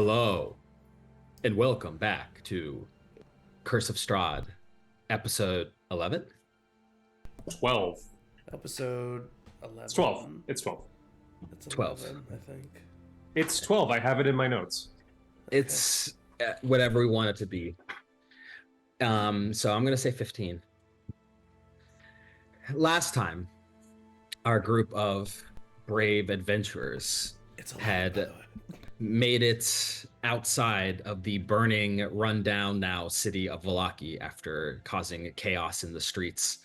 Hello, and welcome back to Curse of Strahd, episode 11? 12. Episode It's 12. 11. It's 12. It's 12. 11, I think. It's 12. I have it in my notes. It's whatever we want it to be. So I'm going to say 15. Last time, our group of brave adventurers It's 11, had by the way. made it outside of the burning, run-down now city of Vallaki after causing chaos in the streets.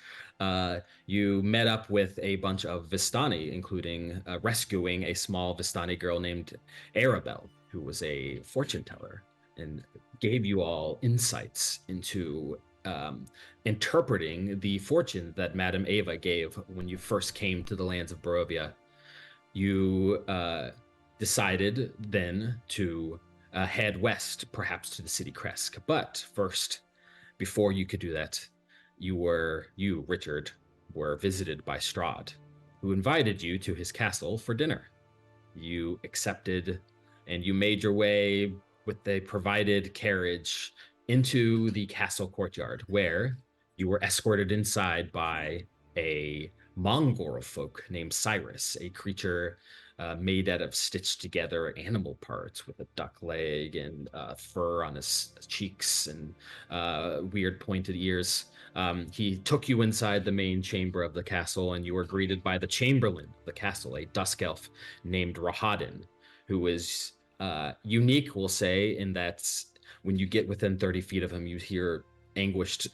You met up with a bunch of Vistani, including rescuing a small Vistani girl named Arabelle, who was a fortune teller, and gave you all insights into interpreting the fortune that Madame Ava gave when you first came to the lands of Barovia. You decided then to head west, perhaps to the city Kresk. But first, before you could do that, you, Richard, were visited by Strahd, who invited you to his castle for dinner. You accepted, and you made your way with the provided carriage into the castle courtyard, where you were escorted inside by a Mongol folk named Cyrus, a creature made out of stitched together animal parts with a duck leg and fur on his cheeks and weird pointed ears. He took you inside the main chamber of the castle, and you were greeted by the chamberlain of the castle, a dusk elf named Rahadin, who is unique, we'll say, in that when you get within 30 feet of him, you hear anguished,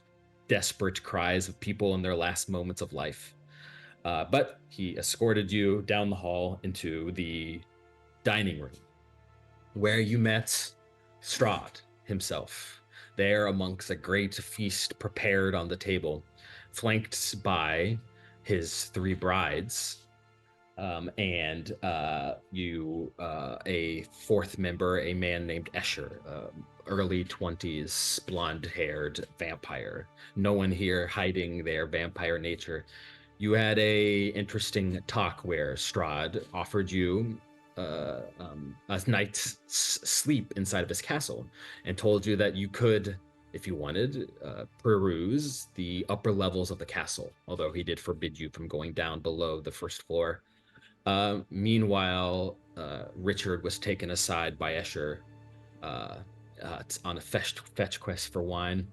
desperate cries of people in their last moments of life. But he escorted you down the hall into the dining room, where you met Strahd himself, there amongst a great feast prepared on the table, flanked by his three brides, and a fourth member, a man named Escher, early 20s, blonde-haired vampire. No one here hiding their vampire nature. You had a interesting talk where Strahd offered you a night's sleep inside of his castle and told you that you could, if you wanted, peruse the upper levels of the castle, although he did forbid you from going down below the first floor. Meanwhile, Richard was taken aside by Escher on a fetch quest for wine,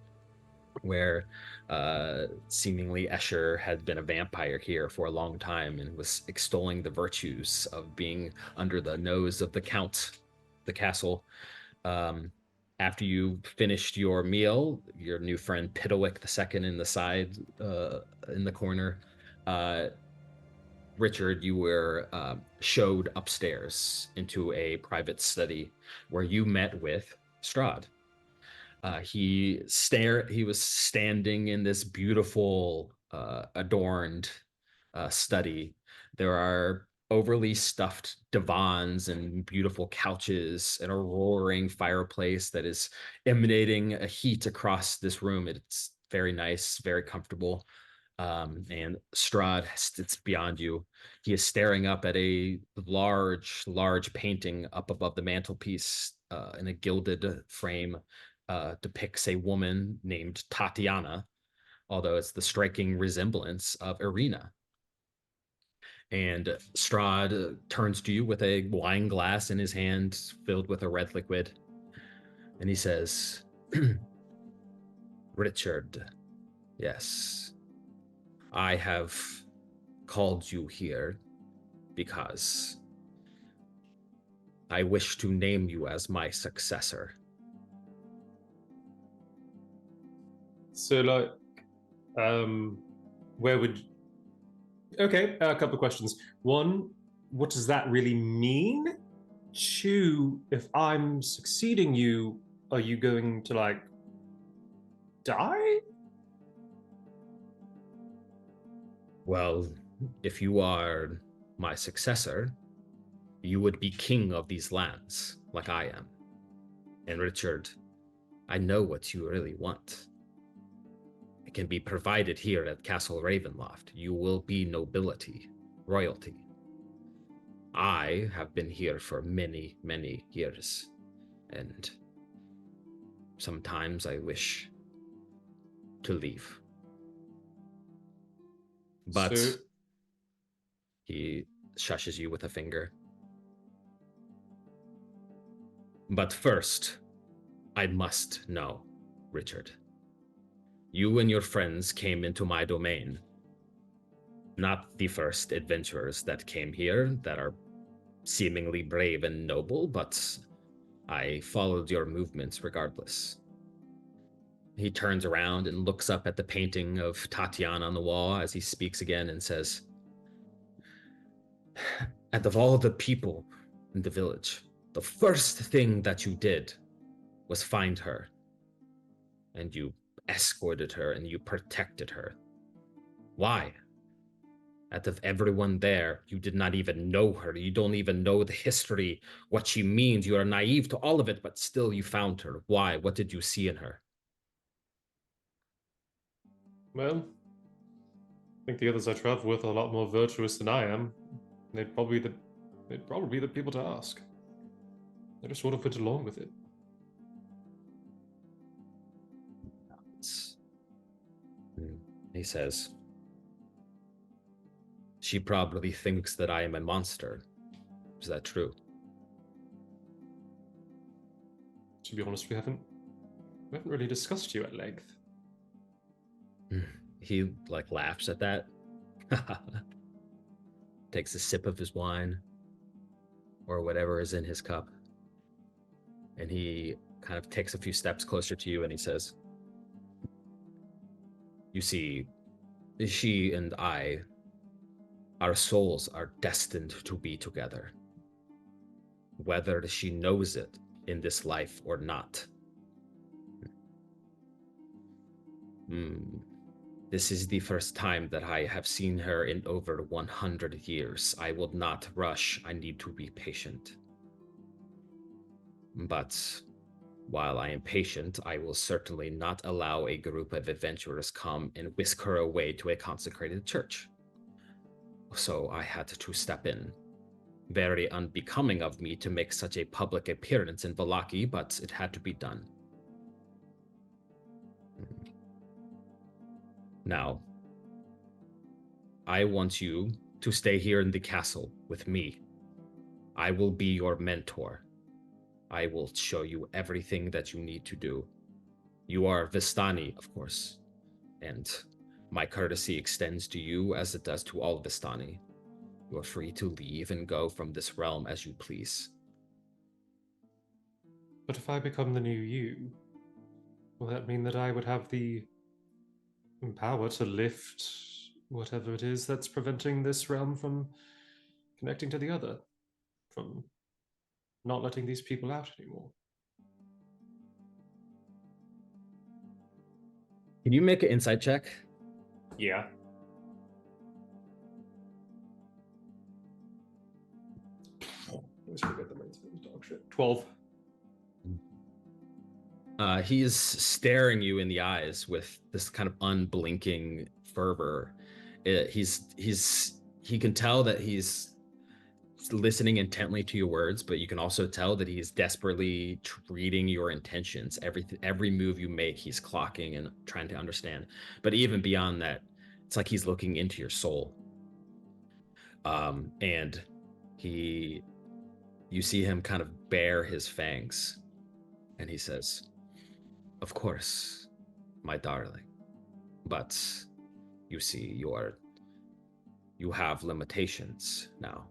where seemingly Escher had been a vampire here for a long time and was extolling the virtues of being under the nose of the count, the castle. After you finished your meal, your new friend Piddlewick II in the side, in the corner, Richard, you were showed upstairs into a private study where you met with Strahd. He was standing in this beautiful, adorned study. There are overly stuffed divans and beautiful couches and a roaring fireplace that is emanating a heat across this room. It's very nice, very comfortable. And Strahd sits beyond you. He is staring up at a large painting up above the mantelpiece in a gilded frame. Depicts a woman named Tatiana, although it's the striking resemblance of Irina. And Strahd turns to you with a wine glass in his hand filled with a red liquid, and he says, Richard, yes, I have called you here because I wish to name you as my successor. So, like, where would... Okay, a couple of questions. One, what does that really mean? Two, if I'm succeeding you, are you going to, like, die? Well, if you are my successor, you would be king of these lands, like I am. And Richard, I know what you really want. It can be provided here at Castle Ravenloft. You will be nobility, royalty. I have been here for many, many years. and sometimes I wish to leave. But So, he shushes you with a finger. But first, I must know, Richard. You and your friends came into my domain. Not the first adventurers that came here that are seemingly brave and noble, but I followed your movements regardless. He turns around and looks up at the painting of Tatiana on the wall as he speaks again and says, "Out of all the people in the village, the first thing that you did was find her, and you escorted her and you protected her. Why? Out of everyone there, you did not even know her. You don't even know the history, what she means. You are naive to all of it, but still you found her. Why? What did you see in her?" well, I think the others I travel with are a lot more virtuous than I am. They'd probably be the people to ask. I just sort of went along with it. He says, "She probably thinks that I am a monster. Is that true?" To be honest, we haven't really discussed you at length. He laughs at that. Takes a sip of his wine or whatever is in his cup. And he kind of takes a few steps closer to you and he says, "You see, she and I, our souls are destined to be together. Whether she knows it in this life or not. This is the first time that I have seen her in over 100 years. I will not rush. I need to be patient. But while I am patient, I will certainly not allow a group of adventurers come and whisk her away to a consecrated church. So I had to step in. Very unbecoming of me to make such a public appearance in Vallaki, but it had to be done. Now, I want you to stay here in the castle with me. I will be your mentor. I will show you everything that you need to do. You are Vistani, of course, and my courtesy extends to you as it does to all Vistani. You are free to leave and go from this realm as you please." But if I become the new you, will that mean that I would have the power to lift whatever it is that's preventing this realm from connecting to the other? From not letting these people out anymore? Can you make an insight check? Yeah. Always forget the main dog shit. 12. He is staring you in the eyes with this kind of unblinking fervor. He can tell that he's listening intently to your words, but you can also tell that he's desperately reading your intentions. Every move you make, he's clocking and trying to understand. But even beyond that, it's like he's looking into your soul. And you see him kind of bare his fangs, and he says, "Of course, my darling, but you see, you have limitations now,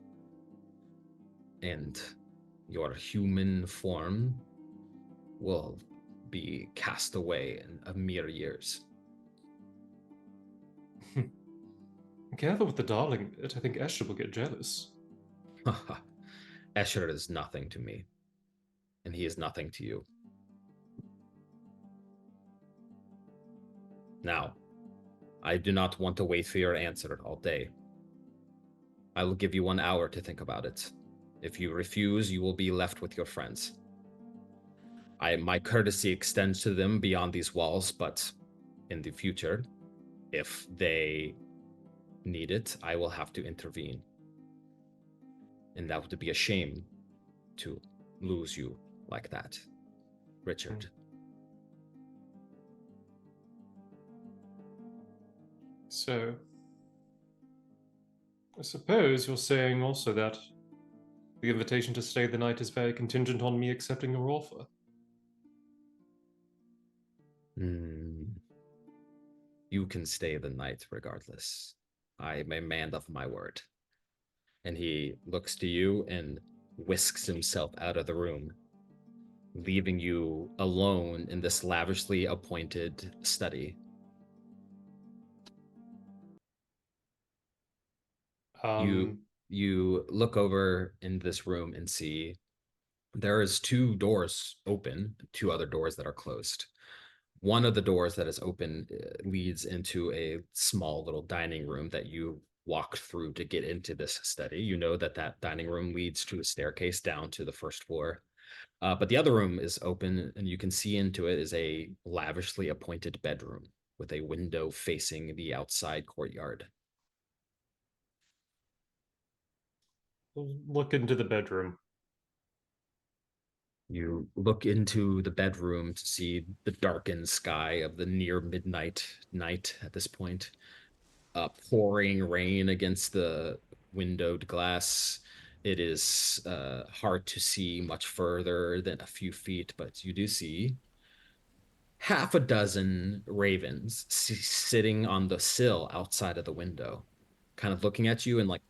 and your human form will be cast away in a mere years." Careful with the darling bit. I think Escher will get jealous. Escher is nothing to me, and he is nothing to you. Now, I do not want to wait for your answer all day. I will give you 1 hour to think about it. If you refuse, you will be left with your friends. My courtesy extends to them beyond these walls, but in the future, if they need it, I will have to intervene. And that would be a shame to lose you like that, Richard. So, I suppose you're saying also that the invitation to stay the night is very contingent on me accepting your offer. You can stay the night regardless. I am a man of my word. And he looks to you and whisks himself out of the room, leaving you alone in this lavishly appointed study. You look over in this room and see there is 2 doors open, 2 other doors that are closed. One of the doors that is open leads into a small little dining room that you walked through to get into this study. You know that that dining room leads to a staircase down to the first floor. But the other room is open, and you can see into it is a lavishly appointed bedroom with a window facing the outside courtyard. Look into the bedroom. You look into the bedroom to see the darkened sky of the near midnight night at this point. Pouring rain against the windowed glass. It is hard to see much further than a few feet, but you do see half a dozen ravens sitting on the sill outside of the window, kind of looking at you and like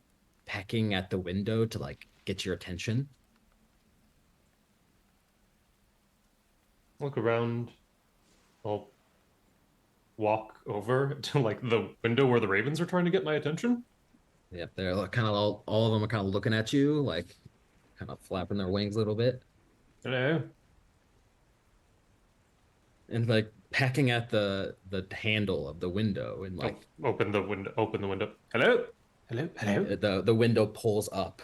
pecking at the window to like get your attention. Look around. I'll walk over to like the window where the ravens are trying to get my attention. Yep, they're like, kind of all of them are kind of looking at you, like kind of flapping their wings a little bit. Hello. And like pecking at the handle of the window and like Open the window. Open the window. Hello. Hello. Hello. the window pulls up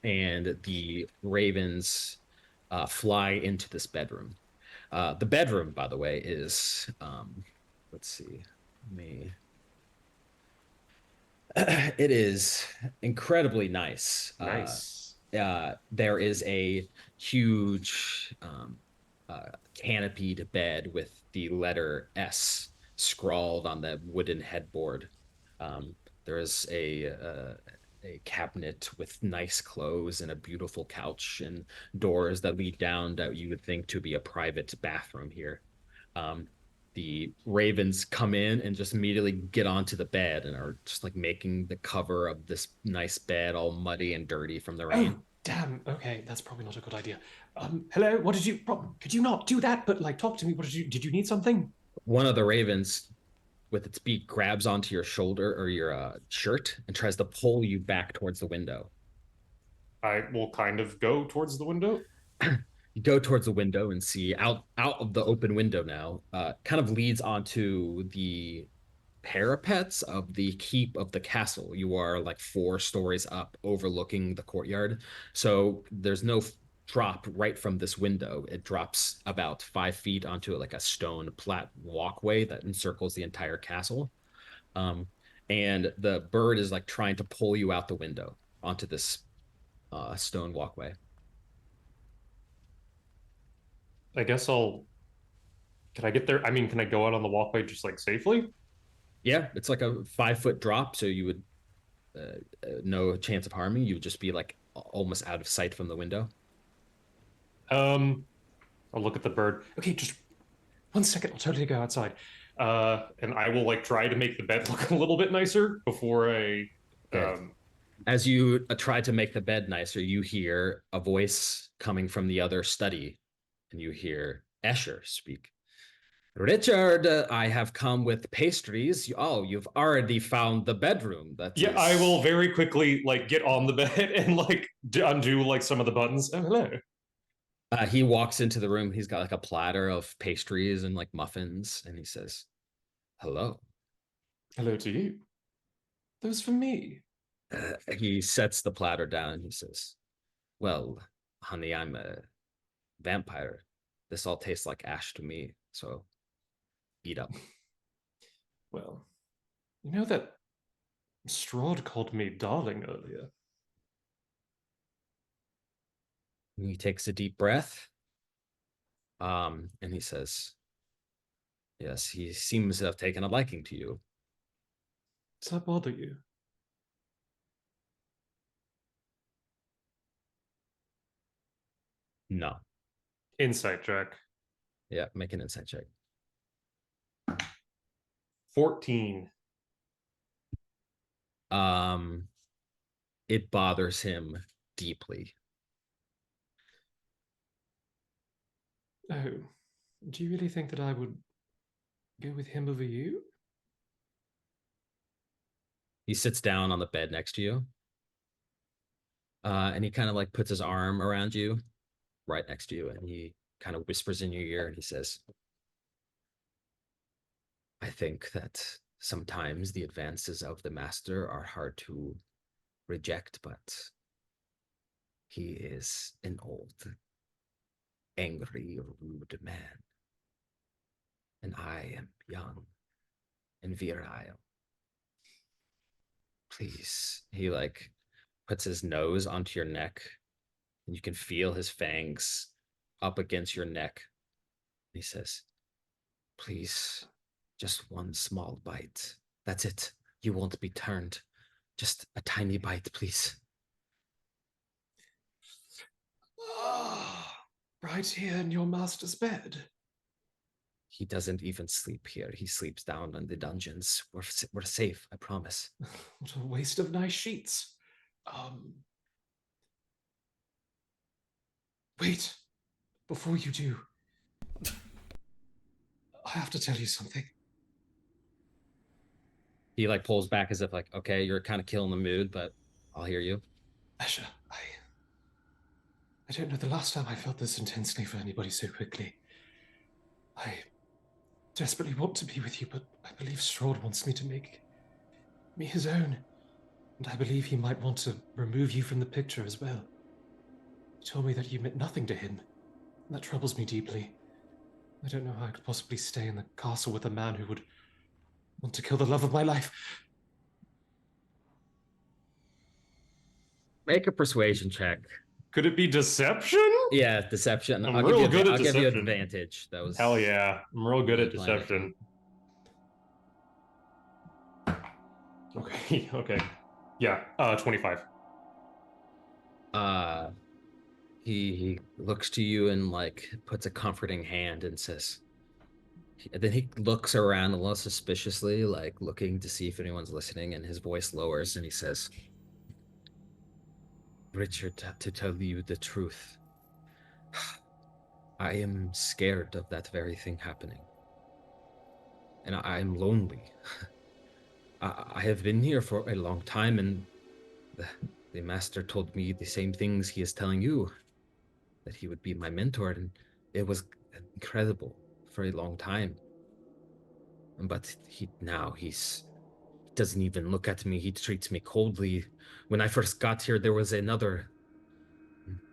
and the ravens fly into this bedroom. The bedroom, by the way, is let's see, me. It is incredibly nice. Nice. There is a huge canopied bed with the letter S scrawled on the wooden headboard. There is a cabinet with nice clothes and a beautiful couch and doors that lead down that you would think to be a private bathroom here. Um, the ravens come in and just immediately get onto the bed and are just like making the cover of this nice bed all muddy and dirty from the rain. Oh, damn. Okay, that's probably not a good idea. Hello. What did you? Could you not do that? But like, talk to me. What did you? Did you need something? One of the ravens, with its beak, grabs onto your shoulder or your shirt and tries to pull you back towards the window. I will kind of go towards the window. You go towards the window and see out of the open window now, kind of leads onto the parapets of the keep of the castle. You are like 4 stories up, overlooking the courtyard. So there's no drop right from this window. It drops about 5 feet onto like a stone plat walkway that encircles the entire castle. Um, and the bird is like trying to pull you out the window onto this stone walkway. I guess I'll. Can I get there? I mean, can I go out on the walkway just like safely? Yeah, it's like a 5 foot drop, so you would no chance of harming. You would just be like almost out of sight from the window. Um, I'll look at the bird. Okay, just 1 second. I'll totally go outside. And I will like try to make the bed look a little bit nicer before I. Okay. As you try to make the bed nicer, you hear a voice coming from the other study, and you hear Escher speak. Richard, I have come with pastries. Oh, you've already found the bedroom. Yeah, I will very quickly like get on the bed and like undo like some of the buttons. Oh, hello. He walks into the room. He's got like a platter of pastries and like muffins, and he says, "Hello." Hello to you. Those for me. He sets the platter down and he says, "Well, honey, I'm a vampire. This all tastes like ash to me, so eat up." Well, you know that Strahd called me darling earlier. He takes a deep breath And he says, yes, he seems to have taken a liking to you. Does that bother you? No. Insight check. Yeah, make an insight check. 14. It bothers him deeply. Oh, do you really think that I would go with him over you? He sits down on the bed next to you. And he kind of like puts his arm around you, right next to you, and he kind of whispers in your ear and he says, I think that sometimes the advances of the master are hard to reject, but he is an old, angry, rude man. And I am young and virile. Please. He like puts his nose onto your neck, and you can feel his fangs up against your neck. He says, please, just one small bite. That's it. You won't be turned. Just a tiny bite, please. Right here in your master's bed. He doesn't even sleep here. He sleeps down in the dungeons. We're safe, I promise. What a waste of nice sheets. Wait, before you do, I have to tell you something. He like pulls back as if like, okay, you're kind of killing the mood, but I'll hear you. Asha, I don't know the last time I felt this intensely for anybody so quickly. I desperately want to be with you, but I believe Strahd wants me to make me his own. And I believe he might want to remove you from the picture as well. He told me that you meant nothing to him, and that troubles me deeply. I don't know how I could possibly stay in the castle with a man who would want to kill the love of my life. Make a persuasion check. Could it be deception? Yeah, deception. I'm real good at I'll give you deception. advantage. That was Hell yeah. I'm real good really at deception. Okay, okay. Yeah, 25. He looks to you and like puts a comforting hand and says, and then he looks around a little suspiciously, like looking to see if anyone's listening, and his voice lowers and he says, Richard, to tell you the truth, I am scared of that very thing happening. And I am lonely. I have been here for a long time, and the master told me the same things he is telling you, that he would be my mentor, and it was incredible for a long time. But he doesn't even look at me. He treats me coldly. When I first got here, there was another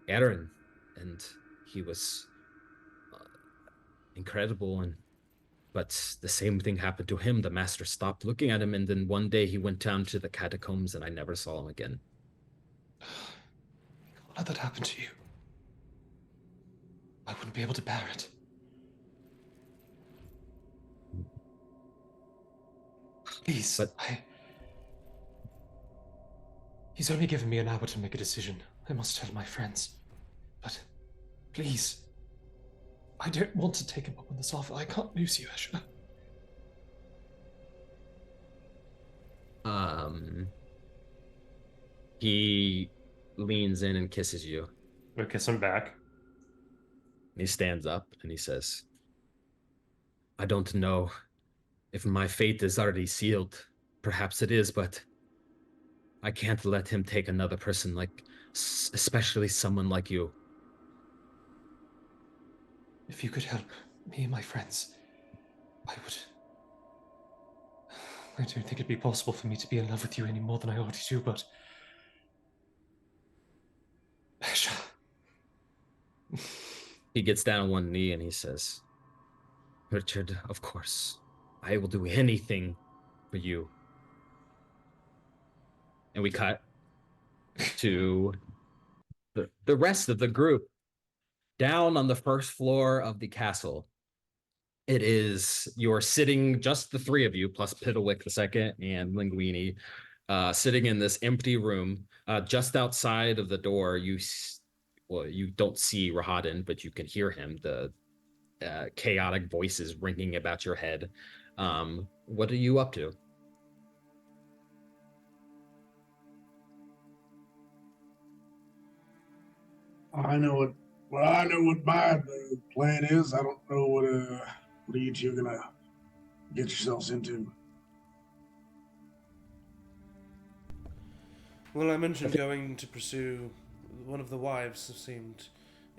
Aaron, and he was incredible. But the same thing happened to him. The master stopped looking at him, and then one day he went down to the catacombs, and I never saw him again. Let that happen to you. I wouldn't be able to bear it. Please, But he's only given me an hour to make a decision. I must tell my friends. But please, I don't want to take him up on this offer. I can't lose you, Asha. He leans in and kisses you. I'll kiss him back. He stands up and he says, I don't know if my fate is already sealed. Perhaps it is, but I can't let him take another person, like, especially someone like you. If you could help me and my friends, I would. I don't think it'd be possible for me to be in love with you any more than I already do, but... Asha. He gets down on one knee and he says, Richard, of course, I will do anything for you. And we cut to the rest of the group Down on the first floor of the castle, you're sitting, just the three of you, plus Piddlewick the second and Linguini, sitting in this empty room. Just outside of the door, you don't see Rahadin, but you can hear him. The chaotic voices ringing about your head. What are you up to? I know what. Well, I know what my plan is. I don't know what each you're gonna get yourselves into. Well, I mentioned going to pursue. One of the wives seemed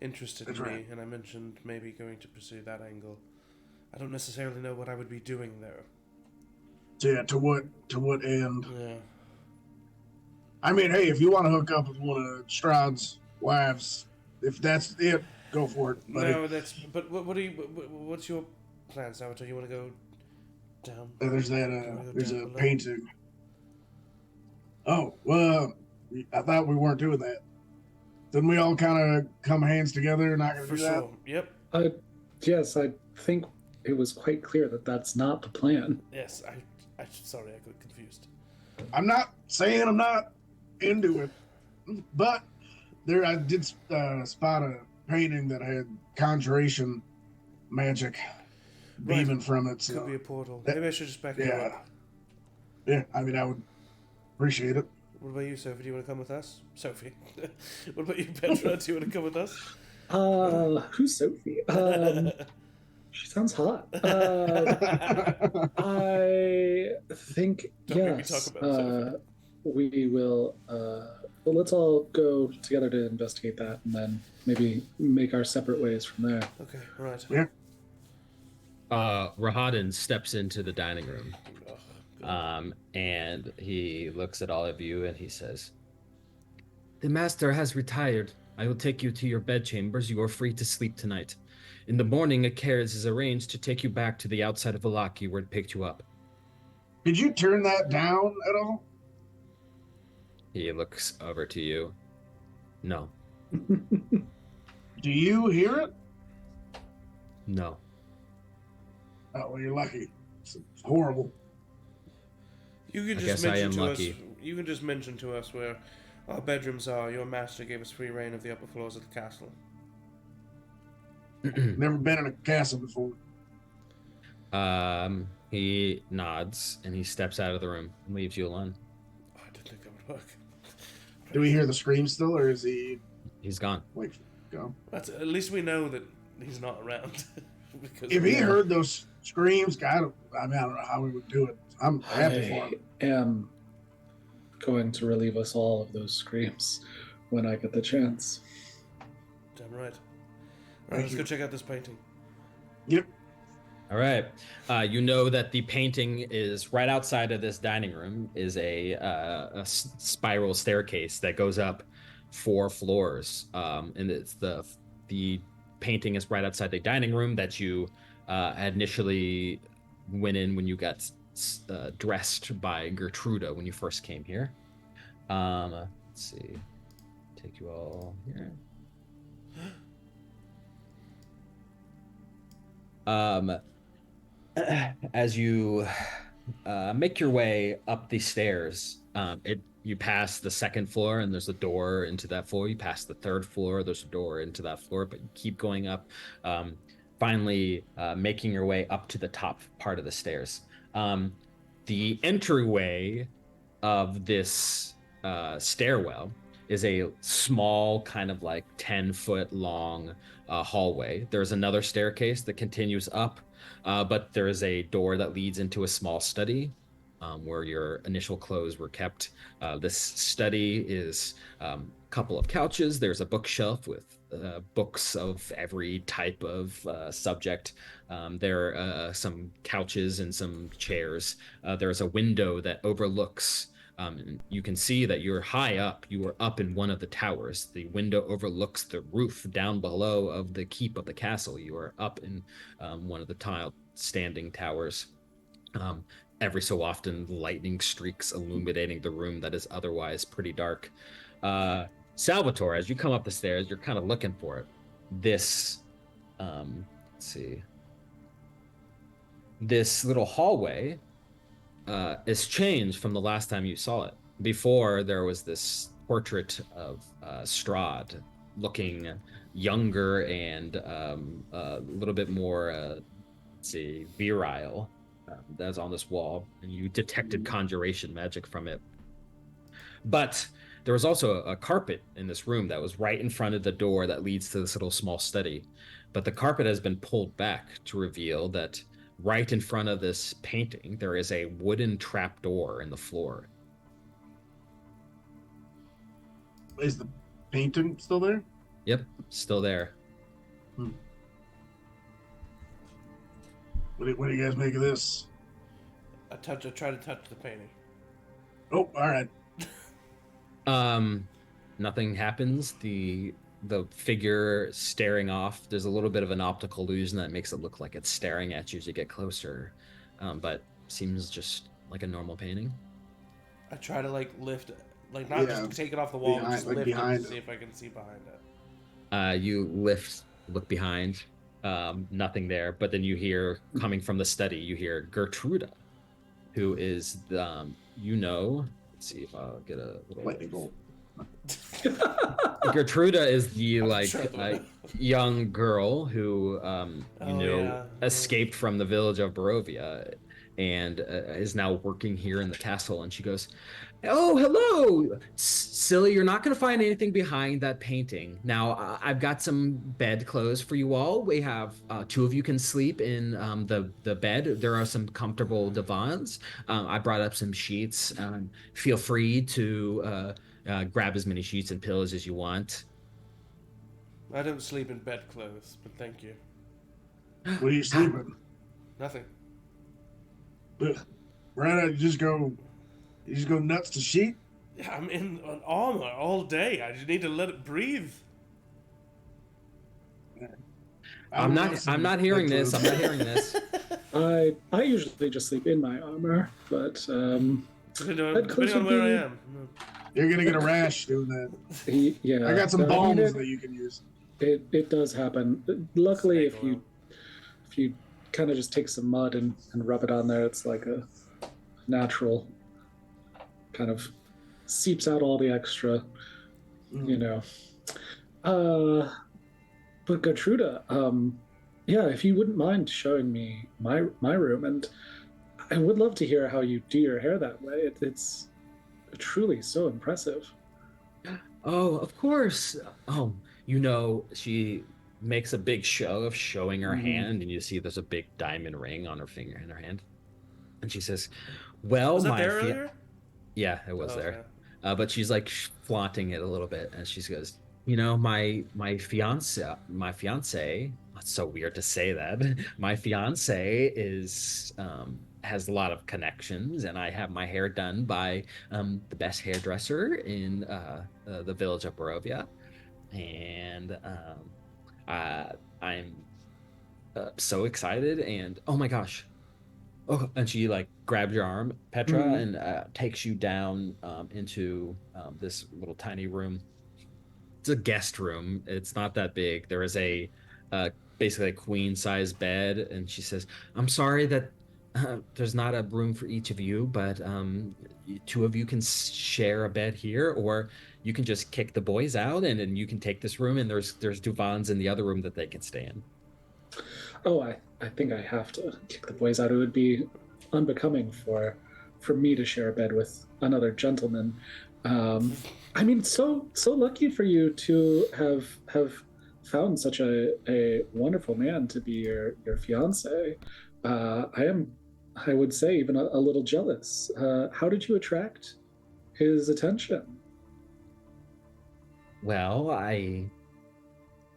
interested That's in me, right. and I mentioned maybe going to pursue that angle. I don't necessarily know what I would be doing there. So yeah, to what end? Yeah. I mean, hey, if you want to hook up with one of Strahd's wives, if that's it, go for it. Buddy. No, that's. But what do you? What's your plan, Salvatore? You want to go down? There's that. Go There's down a below? painting. Oh, well, I thought we weren't doing that. Didn't we all kind of come hands together? Not gonna For do that. sure. Yep. Yes, I think it was quite clear that that's not the plan. Yes. I. Sorry, I got confused. I'm not saying I'm not into it, but I did spot a painting that had conjuration magic beaming from it. So Could be a portal. Maybe I should just back you yeah, up. yeah. I mean, I would appreciate it. What about you, Sophie? Do you want to come with us? Sophie. What about you, Petra? Do you want to come with us? Who's Sophie? She sounds hot. I think Don't make me yes. talk about Sophie. We will. Well, let's all go together to investigate that, and then maybe make our separate ways from there. Okay, right. Yeah. Rahadin steps into the dining room. Oh, God. And he looks at all of you and he says, "The master has retired. I will take you to your bedchambers. You are free to sleep tonight. In the morning, a carriage is arranged to take you back to the outside of Valaki where it picked you up." Did you turn that down at all? He looks over to you. No. Do you hear it? No. Oh, well, you're lucky. It's horrible. You can I just guess I mention am to lucky. us. You can just mention to us where our bedrooms are. Your master gave us free reign of the upper floors of the castle. Never been in a castle before. He nods and he steps out of the room and leaves you alone. Oh, I didn't think that would work. Do we hear the scream still, or is he? He's gone. Wait, go. At least we know that he's not around. Because If he heard those screams, God, I mean, I don't know how we would do it. I'm happy for him. I am going to relieve us all of those screams when I get the chance. Damn right. Alright, let's go check out this painting. Yep. All right. You know that the painting is right outside of this dining room is a spiral staircase that goes up 4 floors. And it's the painting is right outside the dining room that you initially went in when you got dressed by Gertruda when you first came here. Let's see. Take you all here. As you make your way up the stairs, you pass the 2nd floor and there's a door into that floor. You pass the 3rd floor, there's a door into that floor, but you keep going up, finally making your way up to the top part of the stairs. The entryway of this stairwell is a small, kind of like 10-foot long hallway. There's another staircase that continues up, but there is a door that leads into a small study where your initial clothes were kept. This study is a couple of couches. There's a bookshelf with books of every type of subject. There are some couches and some chairs. There's a window that overlooks. You can see that you're high up. You are up in one of the towers. The window overlooks the roof down below of the keep of the castle. You are up in one of the tiled standing towers. Every so often, lightning streaks illuminating the room that is otherwise pretty dark. Salvatore, as you come up the stairs, you're kind of looking for it. this, let's see, this little hallway is changed from the last time you saw it. Before, there was this portrait of Strahd looking younger and a little bit more, let's see, virile. That was on this wall, and you detected conjuration magic from it. But there was also a carpet in this room that was right in front of the door that leads to this little small study. But the carpet has been pulled back to reveal that right in front of this painting, there is a wooden trapdoor in the floor. Is the painting still there? Yep, still there. What do you guys make of this? I try to touch the painting. Oh, all right. Nothing happens. The figure staring off, there's a little bit of an optical illusion that makes it look like it's staring at you as you get closer, but seems just like a normal painting. I try to lift, not just take it off the wall, but just lift it to see if I can see behind it. You look behind, nothing there, but then you hear, coming from the study, you hear Gertruda, who is the, let's see if I'll get a little lightning bolt. Gertruda is the young girl who escaped from the village of Barovia and is now working here in the castle. And she goes, "Oh, hello, silly! You're not going to find anything behind that painting. Now I've got some bed clothes for you all. We have two of you can sleep in the bed. There are some comfortable divans. I brought up some sheets. Feel free to." Grab as many sheets and pillows as you want. I don't sleep in bedclothes, but thank you. What are you sleeping? Nothing. Brad, you just go nuts to sheet? Yeah, I'm in an armor all day. I just need to let it breathe. I'm not hearing this. I'm not hearing this. I usually just sleep in my armor, but depending on where I am. You're gonna get a rash doing that. Yeah, I got some balms that you can use. It does happen. Luckily, if you kind of just take some mud and rub it on there, it's like a natural kind of seeps out all the extra, But Gertruda, if you wouldn't mind showing me my room, and I would love to hear how you do your hair that way. It's truly so impressive. Oh, of course. Oh, she makes a big show of showing her hand, and you see there's a big diamond ring on her finger in her hand. And she says, "Well, was that there earlier?" Yeah, it was there. Okay. But she's flaunting it a little bit, and she goes, my fiance. It's so weird to say that. My fiance is has a lot of connections, and I have my hair done by the best hairdresser in the village of Barovia, and I'm so excited, and oh my gosh, and she grabs your arm, Petra, and takes you down into this little tiny room. It's a guest room. It's not that big. There is basically a queen size bed, and she says, "I'm sorry that there's not a room for each of you, but two of you can share a bed here, or you can just kick the boys out, and then you can take this room, and there's divans in the other room that they can stay in." Oh, I think I have to kick the boys out. It would be unbecoming for me to share a bed with another gentleman. I mean, so lucky for you to have found such a wonderful man to be your fiance. I would say, even a little jealous. How did you attract his attention? Well, I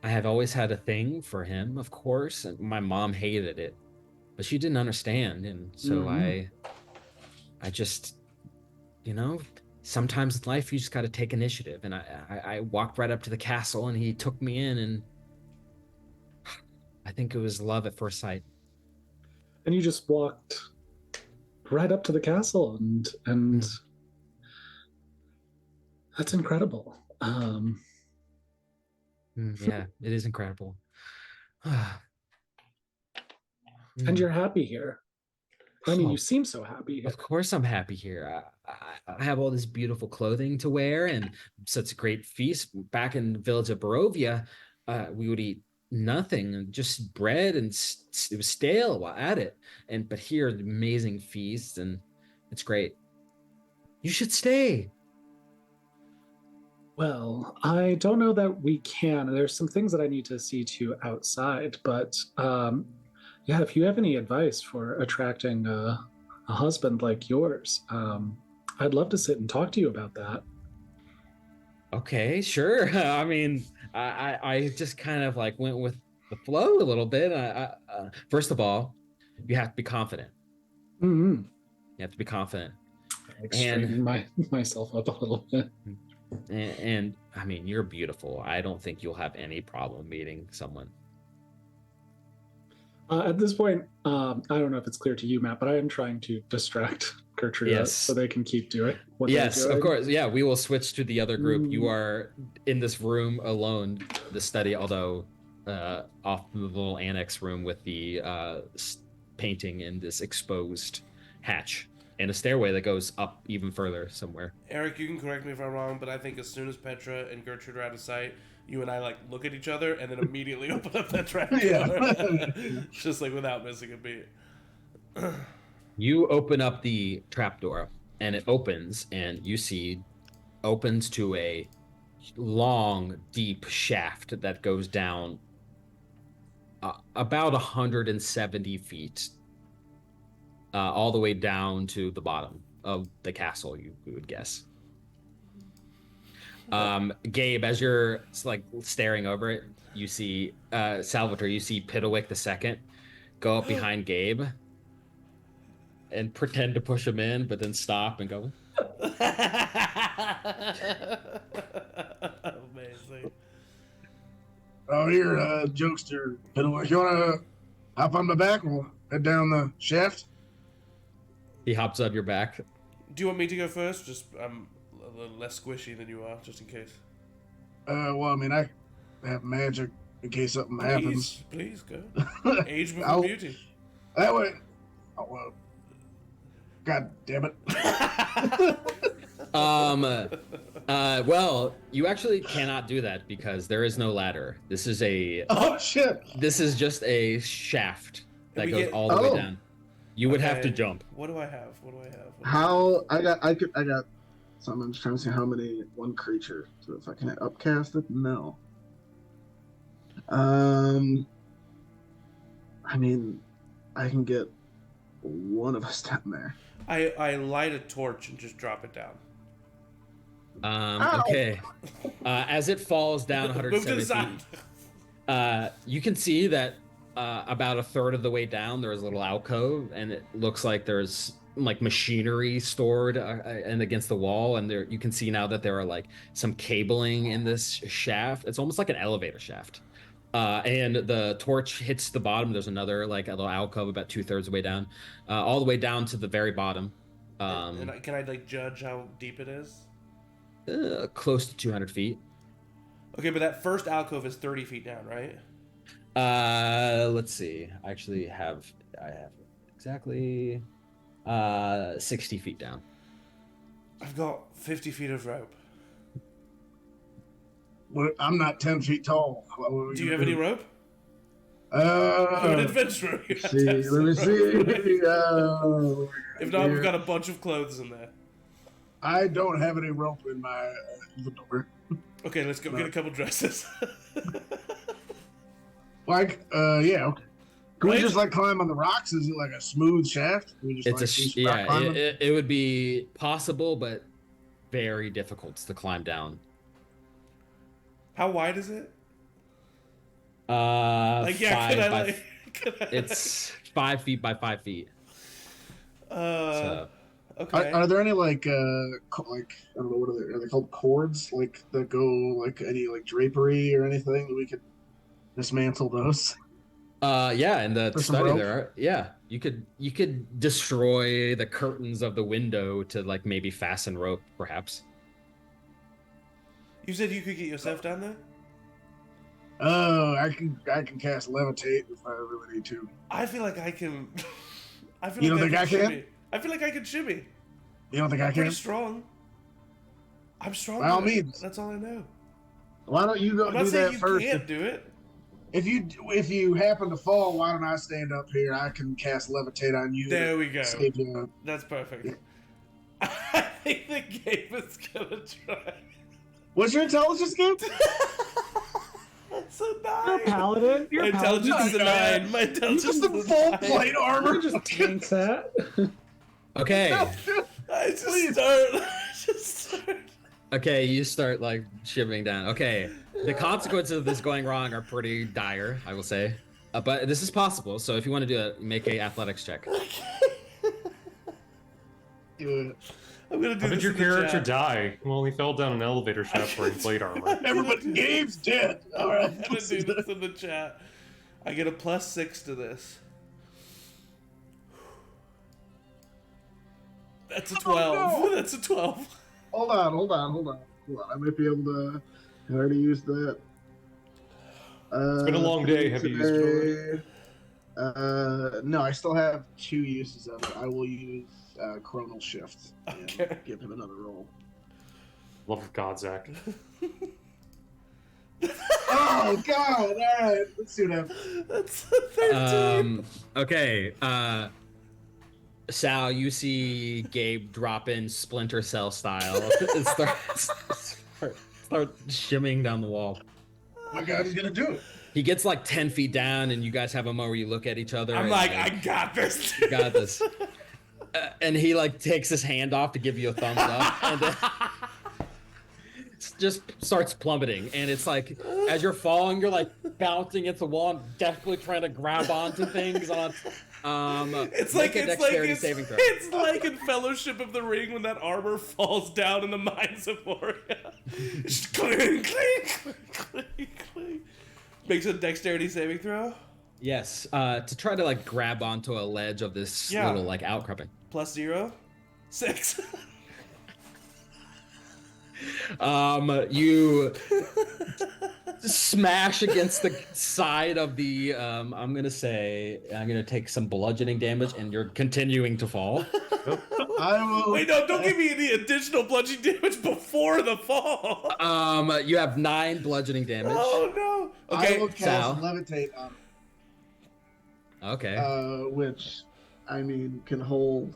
have always had a thing for him, of course, and my mom hated it, but she didn't understand, and so I just, sometimes in life you just got to take initiative, and I walked right up to the castle, and he took me in, and I think it was love at first sight. And you just walked right up to the castle, and that's incredible. Yeah, it is incredible. And you're happy here. I mean, Oh, you seem so happy here. of course I'm happy here. I have all this beautiful clothing to wear and such a great feast. Back in the village of Barovia, we would eat nothing, just bread, and it was stale while at it. But here, amazing feast, and it's great. You should stay. Well, I don't know that we can. There's some things that I need to see to outside, but yeah, if you have any advice for attracting a husband like yours, I'd love to sit and talk to you about that. Okay, sure. I mean, I just kind of like went with the flow a little bit. First of all, you have to be confident. Mm-hmm. You have to be confident. Like straighten myself up a little bit. And I mean, you're beautiful. I don't think you'll have any problem meeting someone. At this point, I don't know if it's clear to you, Matt, but I am trying to distract Gertrude so they can keep doing what they're doing. Of course. Yeah, we will switch to the other group. You are in this room alone, the study, although off the little annex room with the painting in this exposed hatch and a stairway that goes up even further somewhere. Eric, you can correct me if I'm wrong, but I think as soon as Petra and Gertrude are out of sight, you and I like look at each other and then immediately open up that trap door. Just like without missing a beat. You open up the trapdoor and it opens, and you see opens to a long, deep shaft that goes down about 170 feet, all the way down to the bottom of the castle, you would guess. Gabe, as you're like staring over it, you see Salvatore, you see Piddlewick II go up behind Gabe and pretend to push him in, but then stop and go. Amazing. Oh, here, jokester Piddlewick. You want to hop on my back? We'll head down the shaft. He hops on your back. Do you want me to go first? Just I'm a little less squishy than you are, just in case. Well, I mean, I have magic in case something happens. Please go. Age before beauty. That way. Oh well. God damn it. Well, you actually cannot do that because there is no ladder. This is oh shit. This is just a shaft that goes all the way down. You would have to jump. What do I have? How I got so I'm just trying to see how many one creature. So if I can upcast it, no. I mean, I can get one of us down there. I light a torch and just drop it down. Okay. As it falls down 170 feet, you can see that about a third of the way down there is a little alcove, and it looks like there's like machinery stored and against the wall, and there you can see now that there are like some cabling in this shaft. It's almost like an elevator shaft. And the torch hits the bottom. There's another like a little alcove about 2/3 of the way down, all the way down to the very bottom. And can I like judge how deep it is? Close to 200 feet. Okay, but that first alcove is 30 feet down, right? Let's see. I have exactly 60 feet down. I've got 50 feet of rope. I'm not 10 feet tall. Do you have any rope? I'm an adventurer. Let me see. If not, we've got a bunch of clothes in there. I don't have any rope in my inventory. Okay, let's go get a couple dresses. Like, yeah, okay. Can we just like climb on the rocks? Is it like a smooth shaft? Can we just, it would be possible, but very difficult to climb down. How wide is it? It's 5 feet by 5 feet. Okay. Are there any like I don't know, what are they called, cords like that go like any like drapery or anything that we could dismantle those? Yeah, in the study there are, you could destroy the curtains of the window to like maybe fasten rope, perhaps. You said you could get yourself down there? Oh, I can cast levitate if I really need to. I feel like I can. I feel You like don't think I can? shimmy. I feel like I can shimmy. You don't think I I'm pretty can? strong. I'm strong. By all means. That's all I know. Why don't you go I'm not do saying that you first? can't do it. If you happen to fall, why don't I stand up here? I can cast levitate on you. There we go. Save you. That's perfect. I think the game is gonna try. What's your intelligence, Gabe? It's a You're a 9. paladin. You're My a paladin. intelligence is a 9. My intelligence Just is some a full 9. plate armor. You're just tanks that. Okay. I just start. Okay, you start like shimming down. Okay, the consequences of this going wrong are pretty dire, I will say. But this is possible, so if you want to do it, make a athletics check. Do it. I'm gonna do How this did your in the character chat. die? Well, he fell down an elevator shaft wearing plate armor. Everybody, Gabe's dead. All right. I'm gonna do this in the chat. I get a +6 to this. That's a 12. no. That's a 12. Hold on. I might be able to. I already used that. It's been a long day. Have you used it already? No, I still have 2 uses of it. I will use Chronal Shift and Okay. give him another roll. Love of God, Zach. Oh God! All right, let's see what happens. That's a 13. Okay, Sal, you see Gabe drop in Splinter Cell style and start shimming down the wall. Oh my God, he's gonna do it. He gets like 10 feet down, and you guys have a moment where you look at each other. I'm and, like, I got this. you got this. And he like takes his hand off to give you a thumbs up, and then just starts plummeting. And it's like, as you're falling, you're like bouncing against the wall and desperately trying to grab onto things. It's make like a dexterity saving throw. it's like in Fellowship of the Ring when that armor falls down in the mines of Moria. Just clink, clink, clink, clink. Makes a dexterity saving throw. Yes, to try to like grab onto a ledge of this Yeah. little like outcropping. +0. 6. You smash against the side of the. I'm gonna take some bludgeoning damage, and you're continuing to fall. I will. Wait, no, don't give me any additional bludgeoning damage before the fall. You have 9 bludgeoning damage. Oh no. I Okay. will cast Sal. levitate on him. Okay. Which, I mean, can hold.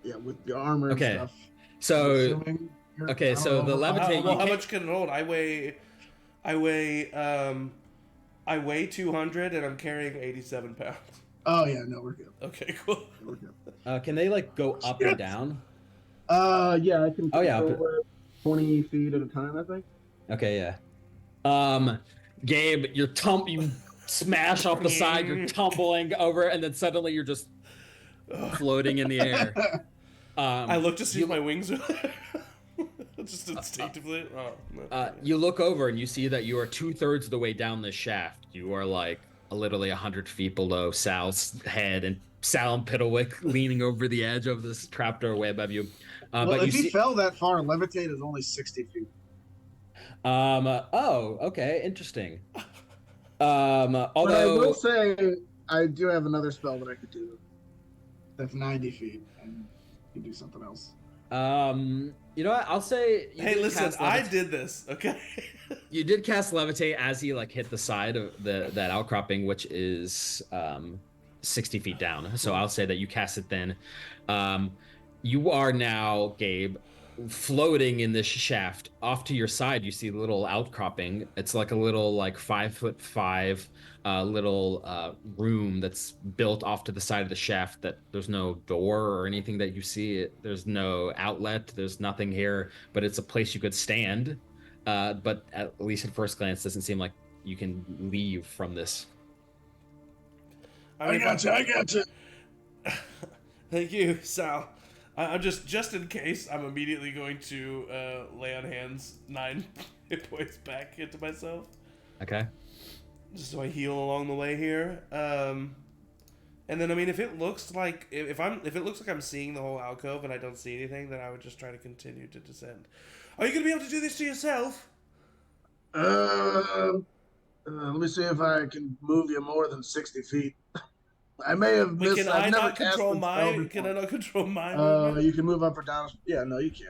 Yeah, with the armor Okay. and stuff. So Assuming you're- okay, I don't so know. the levitate. Well, you how can't- much can it hold? I weigh 200 and I'm carrying 87 pounds. Oh yeah, no, we're good. Okay, cool. We're good. Can they like go up or down? Yeah, I can. Oh, yeah, go but- over 20 feet at a time, I think. Okay, yeah. Gabe, you smash off the side, you're tumbling over, and then suddenly you're just floating in the air. I look to see if my wings are there. Just instinctively. Oh, no. You look over and you see that you are 2/3 of the way down this shaft. You are like literally 100 feet below Sal's head, and Sal and Piddlewick leaning over the edge of this trapdoor way above you. Well, But you if he see, fell that far, levitate is only 60 feet. oh, okay, interesting. But I will Although, say, I do have another spell that I could do. That's 90 feet, and you do something else. you know what? I'll say. You Hey, did listen, cast I levitate- did this, okay? You did cast levitate as he like hit the side of that outcropping, which is 60 feet down. So I'll say that you cast it then. You are now, Gabe, floating in this shaft. Off to your side, you see a little outcropping. It's like a little like 5'5" little room that's built off to the side of the shaft. That there's no door or anything that you see. There's no outlet. There's nothing here, but it's a place you could stand. But at least at first glance, doesn't seem like you can leave from this. I got you. Thank you, Sal. I'm just in case, I'm immediately going to lay on hands 9 hit points back into myself, Okay. just so I heal along the way here. And then, I mean, if it looks like if it looks like I'm seeing the whole alcove and I don't see anything, then I would just try to continue to descend. Are you gonna be able to do this to yourself? Let me see if I can move you more than 60 feet. I may have Wait, missed. can I I've never not cast control the spell my? before. Can I not control my movement? You can move up or down. Yeah, no, you can.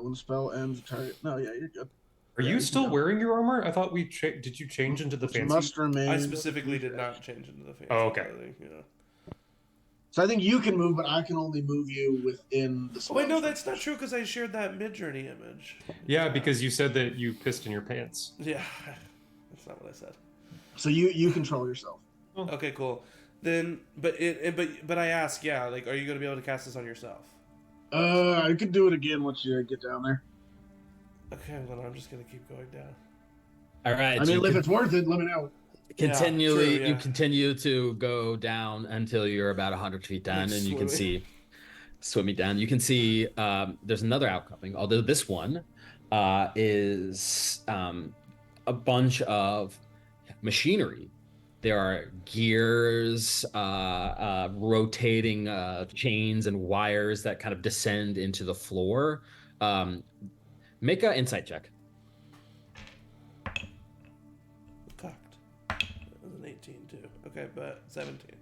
When the spell ends, the target. No, yeah, you're good. Are Yeah, you can still go. wearing your armor? I thought we did you change into the Which fancy? must remain. I specifically did not change into the fancy Oh, okay. clothing. Yeah. So I think you can move, but I can only move you within the Oh, spell. wait, no, that's not true because I shared that Mid-Journey image. Yeah, because you said that you pissed in your pants. Yeah, that's not what I said. So you control yourself. Okay, cool. Then, but I ask, yeah, like, are you gonna be able to cast this on yourself? I could do it again once you get down there. Okay, well, I'm just gonna keep going down. All right. I mean, if it's worth it, let me know. Continually, Yeah, true, you yeah. continue to go down until you're about 100 feet down, Like and you can swimming. see swimming down. You can see there's another outcropping, although this one is a bunch of machinery. There are gears, rotating chains and wires that kind of descend into the floor. Make an insight check. Cocked. That was an 18 too. Okay, but 17.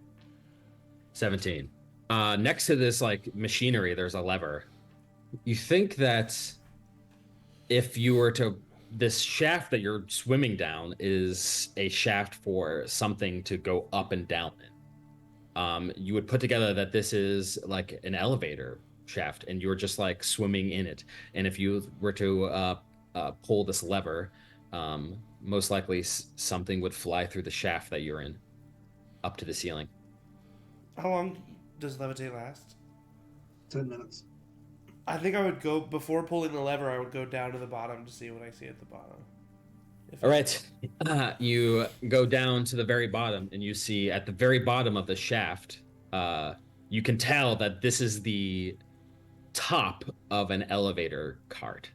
17. Next to this like machinery, there's a lever. You think that if you were to this shaft that you're swimming down is a shaft for something to go up and down in. You would put together that this is like an elevator shaft, and you're just like swimming in it. And if you were to pull this lever, most likely something would fly through the shaft that you're in, up to the ceiling. How long does levitate last? 10 minutes. I think I would go before pulling the lever. I would go down to the bottom to see what I see at the bottom. All right, you go down to the very bottom, and you see at the very bottom of the shaft, you can tell that this is the top of an elevator cart.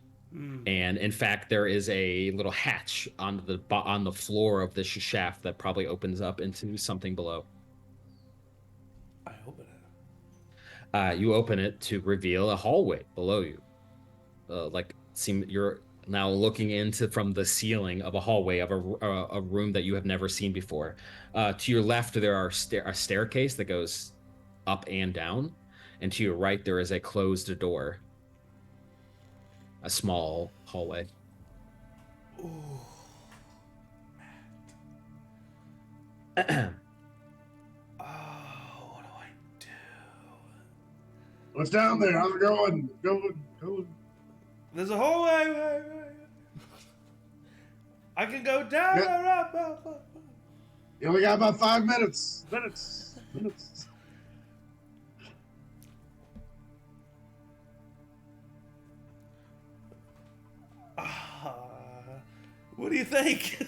And in fact, there is a little hatch on the floor of this shaft that probably opens up into something below. I open it. You open it to reveal a hallway below you. You're now looking into from the ceiling of a hallway of a room that you have never seen before. To your left, there are a staircase that goes up and down, and to your right, there is a closed door. A small hallway. Ooh. Oh, what do I do? What's down there? How's it going? Go. There's a hallway. I can go down or up. Yeah, we got about 5 minutes. Minutes. What do you think?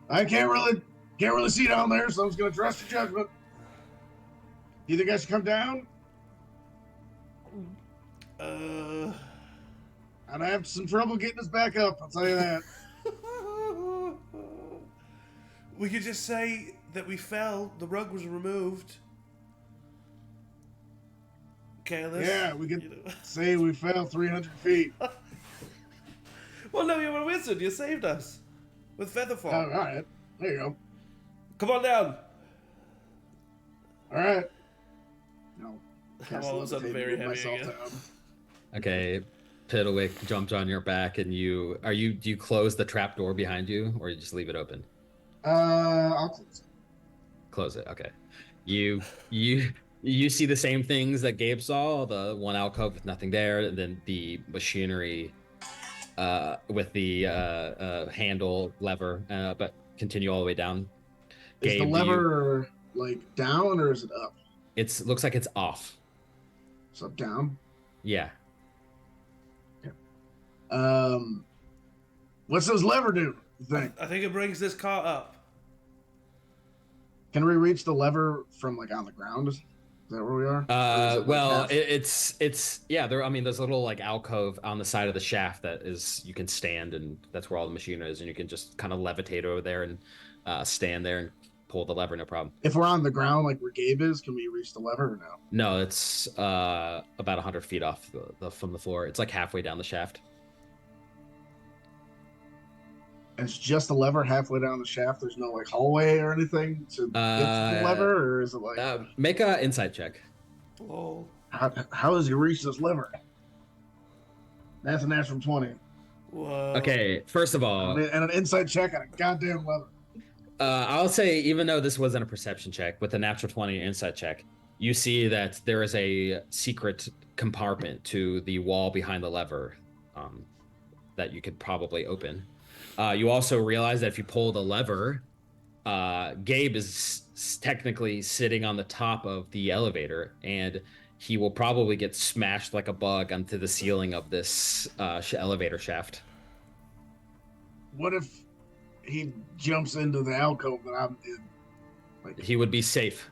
I can't really see down there, so I'm just gonna trust your judgment. You think I should come down? And I have some trouble getting us back up, I'll tell you that. We could just say that we fell, the rug was removed. Careless. Yeah, we could say we fell 300 feet. Well, no, you're a wizard. You saved us with Featherfall. All right, there you go. Come on down. All right. No. I'm all of a sudden very heavy again. Okay, Piddlewick jumped on your back, and do you close the trap door behind you, or you just leave it open? I'll close it. Close it. Okay. You see the same things that Gabe saw. The one alcove with nothing there, and then the machinery with the handle lever, but continue all the way down. Is the lever like down or is it up? It looks like it's off. It's up down. Yeah. What's those lever do, you think? I think it brings this car up. Can we reach the lever from like on the ground? Is that where we are? Well, it's yeah. There. I mean, there's a little like alcove on the side of the shaft that is you can stand, and that's where all the machinery is, and you can just kind of levitate over there and stand there and pull the lever, no problem. If we're on the ground like where Gabe is, can we reach the lever or no? No, it's about 100 feet off from the floor. It's like halfway down the shaft. And it's just a lever halfway down the shaft. There's no like hallway or anything to get to the lever, or is it like make a insight check. Lol. how does you reach this lever? That's an natural 20. Whoa. Okay, first of all, And an insight check on a goddamn lever. I'll say, even though this wasn't a perception check, with a natural 20 insight check, you see that there is a secret compartment to the wall behind the lever that you could probably open. You also realize that if you pull the lever, Gabe is technically sitting on the top of the elevator, and he will probably get smashed like a bug onto the ceiling of this elevator shaft. What if he jumps into the alcove that I'm in? Like, He would be safe.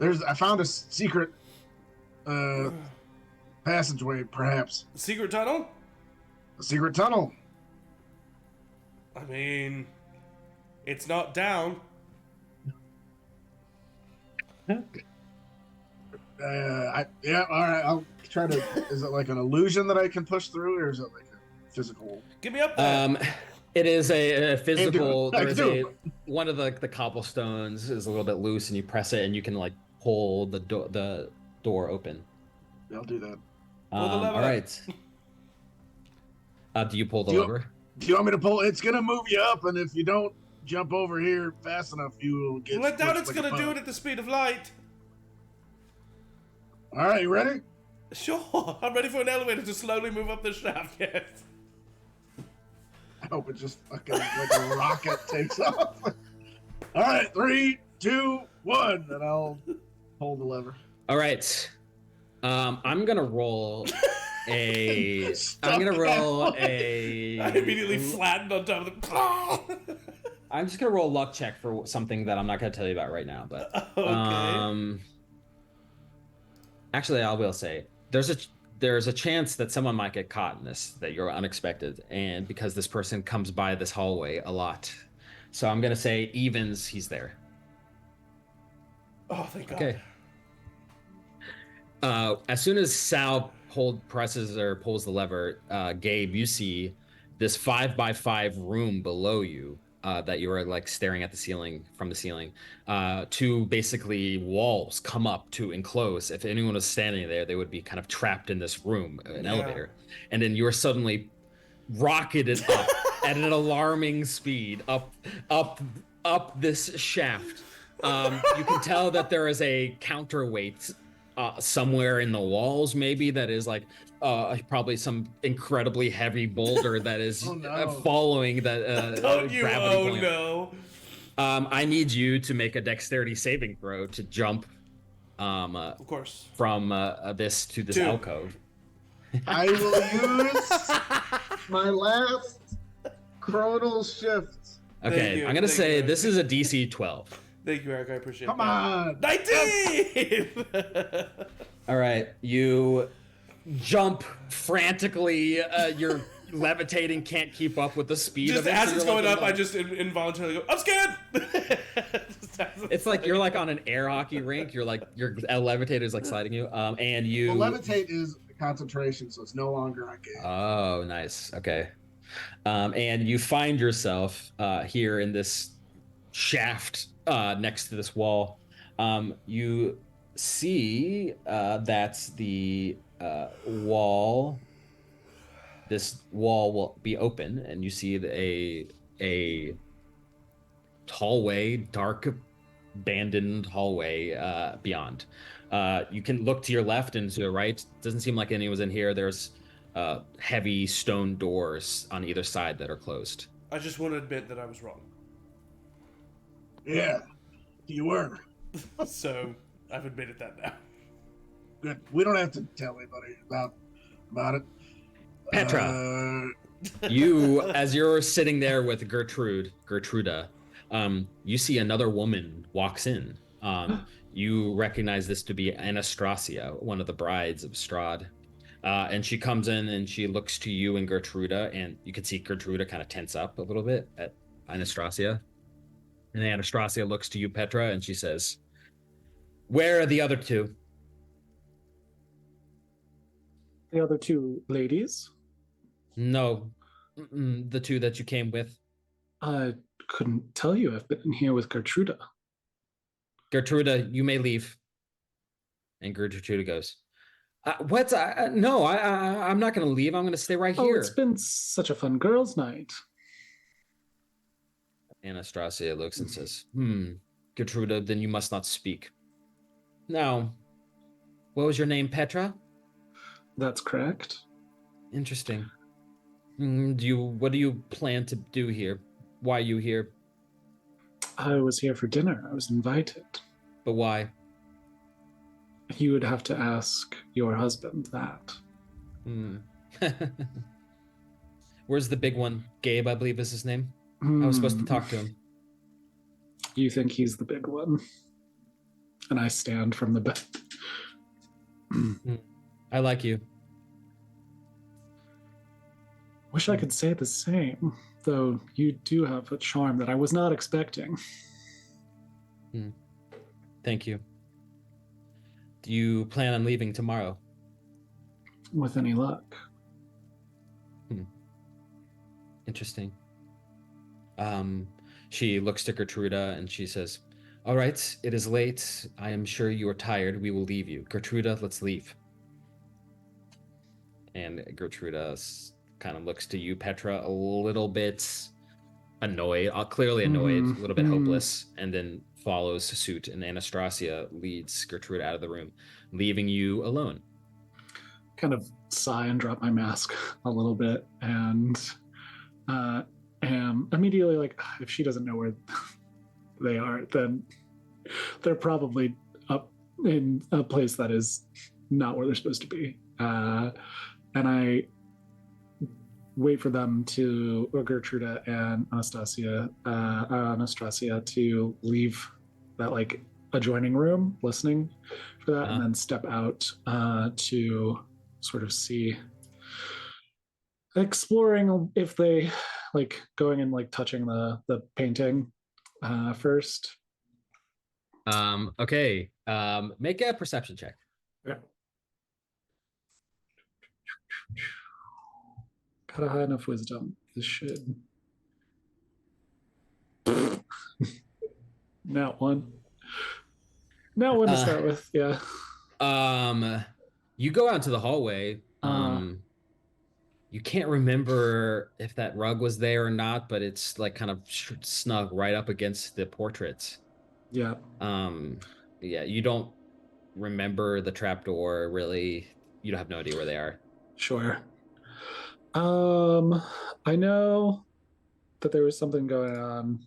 I found a secret passageway, perhaps. Secret tunnel? A secret tunnel. I mean, it's not down. Yeah, all right. I'll try to. Is it like an illusion that I can push through, or is it like a physical? Get me up there. It is a physical. I There's do. one of the cobblestones is a little bit loose, and you press it, and you can like pull the door open. I'll do that. Pull the lever. All right. Do you pull the Do you- lever? Do you want me to pull? It's gonna move you up, and if you don't jump over here fast enough, you will get. Well, I doubt squished it's like a gonna do bug. it at the speed of light. All right, you ready? Sure, I'm ready for an elevator to slowly move up the shaft. Yes. I hope it just fucking like a rocket takes off. All right, 3, 2, 1, and I'll pull the lever. All right. I'm gonna roll a. I'm gonna roll a. I immediately flattened on top of the. I'm just gonna roll a luck check for something that I'm not gonna tell you about right now, but. Okay. Actually, I will say there's a chance that someone might get caught in this, that you're unexpected, and because this person comes by this hallway a lot, so I'm gonna say evens. He's there. Oh, thank God. Okay. As soon as Sal presses or pulls the lever, Gabe, you see this 5x5 room below you that you are like staring at the ceiling from the ceiling. Two basically walls come up to enclose. If anyone was standing there, they would be kind of trapped in this room, an elevator. And then you're suddenly rocketed up at an alarming speed up this shaft. You can tell that there is a counterweight somewhere in the walls, maybe, that is like probably some incredibly heavy boulder that is following that gravity. Oh no! I need you to make a dexterity saving throw to jump. Of course. From this to this 2. alcove. I will use my last chronal shift. Okay, you, I'm gonna thank say you. this is a DC 12. Thank you, Eric. I appreciate Come that. on. 19! All right, you jump frantically. You're levitating, can't keep up with the speed Just of it. as so it's you're going like up, I just involuntarily go, I'm scared! It's like you're like on an air hockey rink. You're like your levitator is like sliding you. And you. Well, levitate is concentration, so it's no longer on game. Oh, nice. Okay. And you find yourself here in this shaft next to this wall. You see that the wall. This wall will be open, and you see a hallway, dark, abandoned hallway beyond. You can look to your left and to the right. Doesn't seem like anyone's in here. There's heavy stone doors on either side that are closed. I just want to admit that I was wrong. Yeah, you were. So, I've admitted that now. Good. We don't have to tell anybody about it. Petra, you, as you're sitting there with Gertruda, you see another woman walks in. You recognize this to be Anastasia, one of the brides of Strahd. And she comes in and she looks to you and Gertruda, and you can see Gertruda kind of tense up a little bit at Anastasia. And Anastasia looks to you, Petra, and she says, "Where are the other two?" The other two ladies? No, The two that you came with? I couldn't tell you. I've been here with Gertruda. Gertruda, you may leave. And Gertruda goes, what? No, I'm not going to leave. I'm going to stay right Oh, here. it's been such a fun girls' night. Anastasia looks and says, Gertruda, then you must not speak. Now, what was your name, Petra? That's correct. Interesting. What do you plan to do here? Why are you here? I was here for dinner. I was invited. But why? You would have to ask your husband that. Where's the big one? Gabe, I believe is his name. I was supposed to talk to him. You think he's the big one? And I stand from the bed. I like you. Wish I could say the same, though you do have a charm that I was not expecting. Thank you. Do you plan on leaving tomorrow? With any luck. Interesting. She looks to Gertruda and she says, all right, it is late. I am sure you are tired. We will leave you. Gertruda, let's leave. And Gertruda kind of looks to you, Petra, a little bit annoyed, clearly annoyed, a little bit hopeless, and then follows suit. And Anastasia leads Gertruda out of the room, leaving you alone. Kind of sigh and drop my mask a little bit, and am immediately like, if she doesn't know where they are, then they're probably up in a place that is not where they're supposed to be. And I wait for them to, or Gertruda and Anastasia to leave that like adjoining room, listening for that, and then step out to sort of see, exploring if they like going and like touching the painting first. Okay. Make a perception check. Yeah. Got a high enough wisdom. This should. Not one. Not one to start with. Yeah. You go out into the hallway. You can't remember if that rug was there or not, but it's like kind of snug right up against the portrait. Yeah. Yeah, you don't remember the trapdoor really. You have no idea where they are. Sure. I know that there was something going on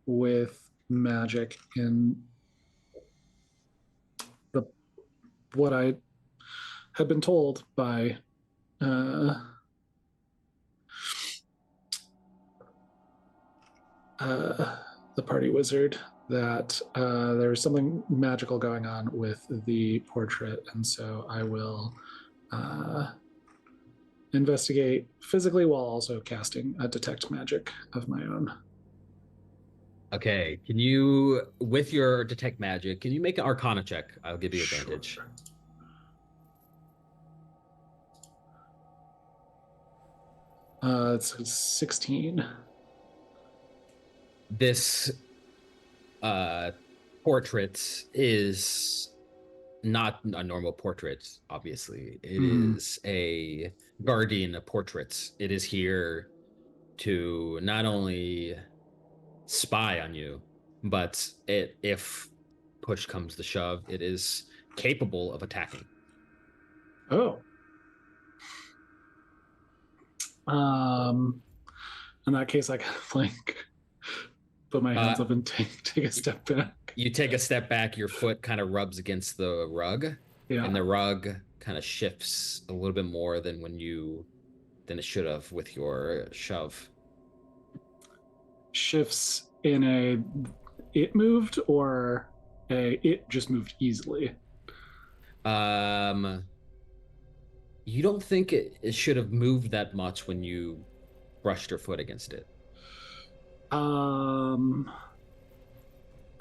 with magic in what I had been told by the party wizard, that there was something magical going on with the portrait, and so I will investigate physically while also casting a detect magic of my own. Okay, can you, with your detect magic, can you make an Arcana check? I'll give you advantage. Sure. It's 16. This portrait is not a normal portrait, obviously. It is a guardian portrait. It is here to not only spy on you, but if push comes to shove, it is capable of attacking. Oh. In that case, I kind of like put my hands up and take a step back. You take a step back, your foot kind of rubs against the rug, and the rug kind of shifts a little bit more than it should have with your shove. Shifts in a it moved or a it just moved easily? You don't think it should have moved that much when you brushed your foot against it.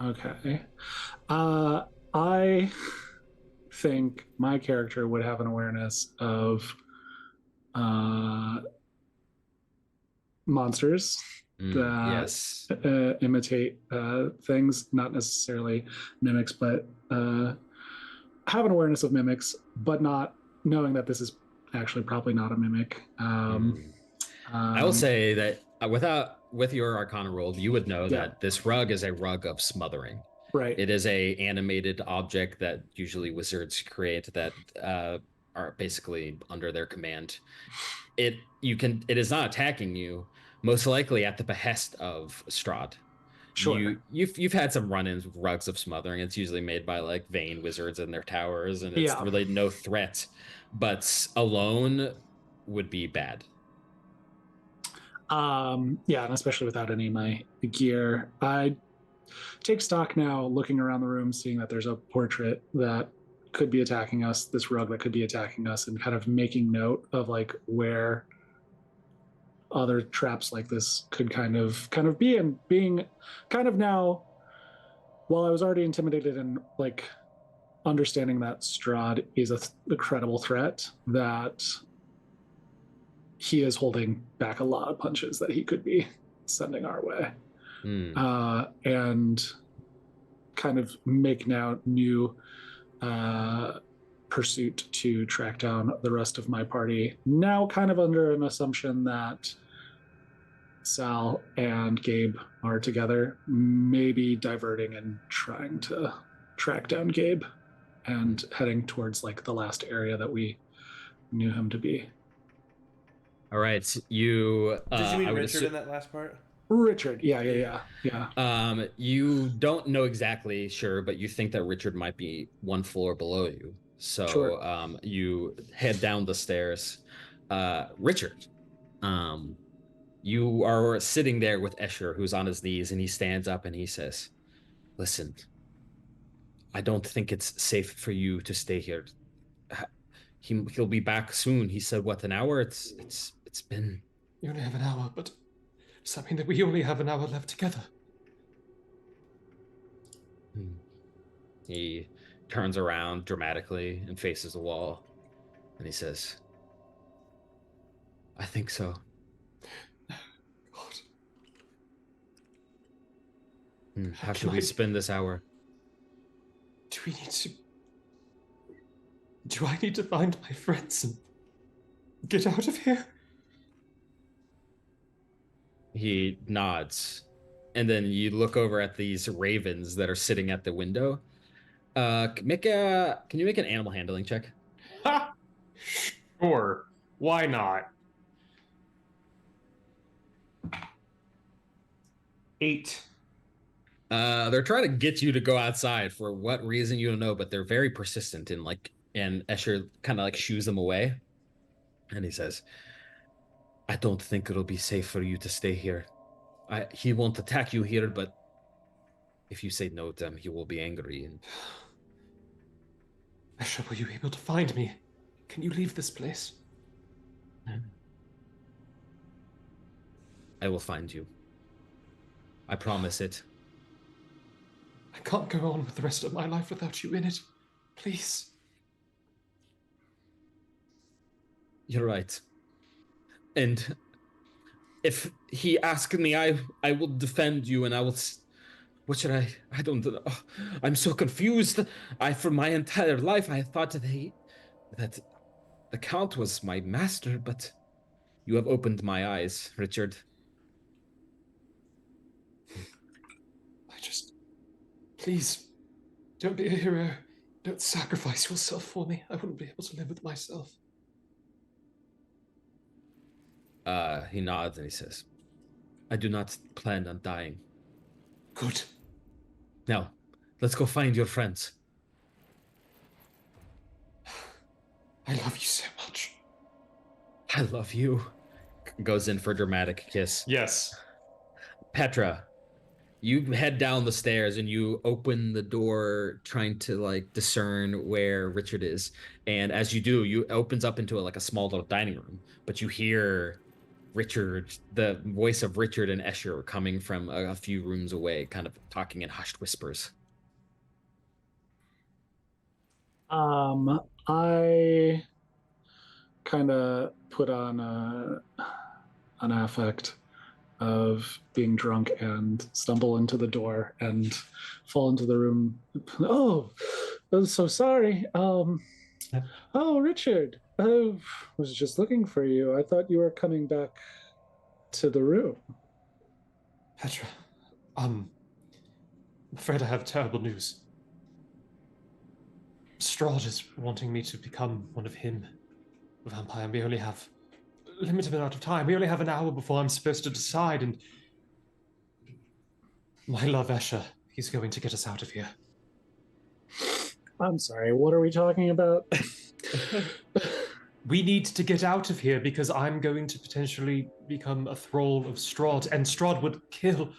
Okay. I think my character would have an awareness of monsters that yes. imitate things, not necessarily mimics, but have an awareness of mimics, but not knowing that this is actually probably not a mimic. I will say that with your Arcana roll, you would know Yeah. that this rug is a rug of smothering. Right. It is a animated object that usually wizards create that are basically under their command. It is not attacking you, most likely at the behest of Strahd. Sure. You've had some run-ins with rugs of smothering. It's usually made by like vain wizards in their towers, and it's Yeah. really no threat. But alone would be bad. Yeah, and especially without any of my gear. I take stock now, looking around the room, seeing that there's a portrait that could be attacking us, this rug that could be attacking us, and kind of making note of like where other traps like this could kind of be, and being kind of now, while I was already intimidated and like understanding that Strahd is a credible threat, that he is holding back a lot of punches that he could be sending our way. And kind of make now new pursuit to track down the rest of my party, now kind of under an assumption that Sal and Gabe are together, maybe diverting and trying to track down Gabe and heading towards like the last area that we knew him to be. All right, you. Did you mean Richard in that last part? Richard, yeah. You don't know exactly sure, but you think that Richard might be one floor below you. So, sure. You head down the stairs. Richard, you are sitting there with Escher, who's on his knees, and he stands up and he says, "Listen, I don't think it's safe for you to stay here. He'll be back soon." He said, "What, an hour? It's been." You only have an hour, but does that mean that we only have an hour left together? He turns around dramatically and faces the wall, and he says, "I think so." God. How should we spend this hour? Do I need to find my friends and get out of here? He nods, and then you look over at these ravens that are sitting at the window. Can you make an animal handling check? Ha! Sure. Why not? 8. They're trying to get you to go outside for what reason you don't know, but they're very persistent and Escher kind of like shoos them away, and he says, "I don't think it'll be safe for you to stay here. He won't attack you here, but if you say no to him, he will be angry." And Escher, will you be able to find me? Can you leave this place? I will find you. I promise it. I can't go on with the rest of my life without you in it. Please. You're right. And if he asks me, I will defend you, and I will. What should I don't know. I'm so confused. For my entire life, I thought that the Count was my master, but you have opened my eyes, Richard. Please, don't be a hero. Don't sacrifice yourself for me. I wouldn't be able to live with myself. He nods and he says, "I do not plan on dying." Good. Now, let's go find your friends. I love you so much. I love you. Goes in for a dramatic kiss. Yes. Petra, you head down the stairs and you open the door trying to like discern where Richard is. And as you do, it opens up into a small little dining room, but you hear Richard, the voice of Richard and Escher coming from a few rooms away, kind of talking in hushed whispers. I kind of put on an affect of being drunk and stumble into the door and fall into the room. Oh, I'm so sorry. Oh, Richard, I was just looking for you. I thought you were coming back to the room. Petra, I'm afraid I have terrible news. Strahd is wanting me to become one of him, a vampire, and we only have a limited amount of time. We only have an hour before I'm supposed to decide, and my love, Escher, he's going to get us out of here. I'm sorry, what are we talking about? We need to get out of here because I'm going to potentially become a thrall of Strahd, and Strahd would kill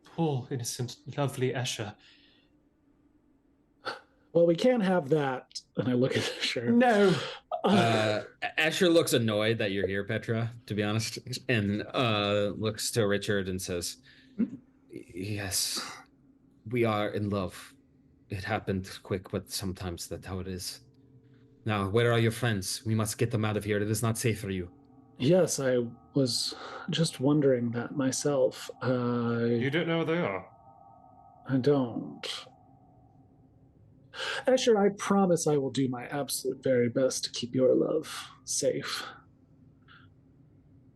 poor, innocent, lovely Escher. Well, we can't have that. And I look at Escher. No. Escher looks annoyed that you're here, Petra, to be honest, and looks to Richard and says, yes, we are in love. It happened quick, but sometimes that's how it is. Now, where are your friends? We must get them out of here. It is not safe for you. Yes, I was just wondering that myself. You don't know where they are? I don't. Escher, I promise I will do my absolute very best to keep your love safe.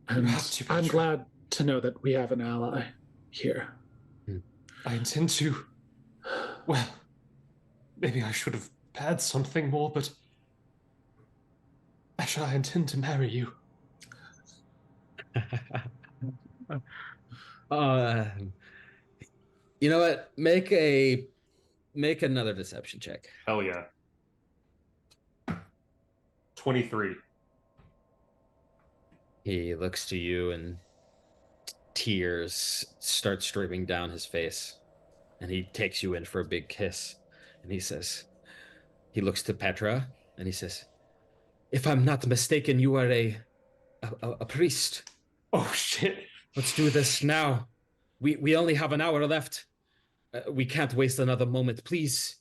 And I'm glad to know that we have an ally here. I intend to... Well, maybe I should have had something more, but... Escher, I intend to marry you. You know what? Make another deception check. Hell yeah. 23. He looks to you and tears start streaming down his face. And he takes you in for a big kiss. And he says, he looks to Petra and he says, if I'm not mistaken, you are a priest. Oh, shit. Let's do this now. We only have an hour left. We can't waste another moment. Please,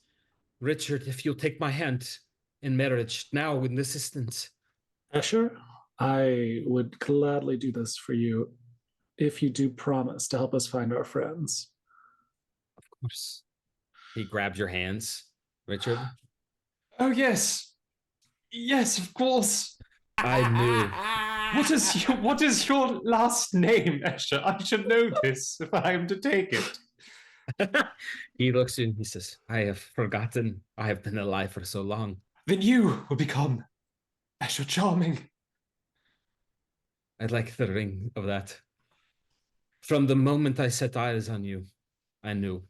Richard, if you'll take my hand in marriage now in this instance. Escher, I would gladly do this for you if you do promise to help us find our friends. Of course. He grabs your hands, Richard. Oh, yes. Yes, of course. I knew. What is your last name, Escher? I should know this if I am to take it. He looks in, he says, I have forgotten. I have been alive for so long. Then you will become Escher Charming. I'd like the ring of that. From the moment I set eyes on you, I knew.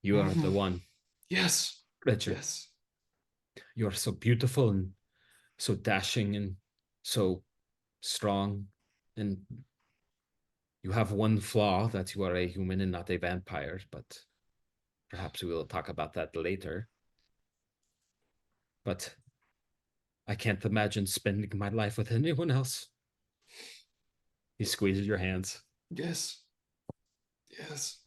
You are the one. Yes. Richard. Yes. You are so beautiful and so dashing and so strong. And you have one flaw, that you are a human and not a vampire, but perhaps we will talk about that later. But I can't imagine spending my life with anyone else. He squeezes your hands. Yes. Yes.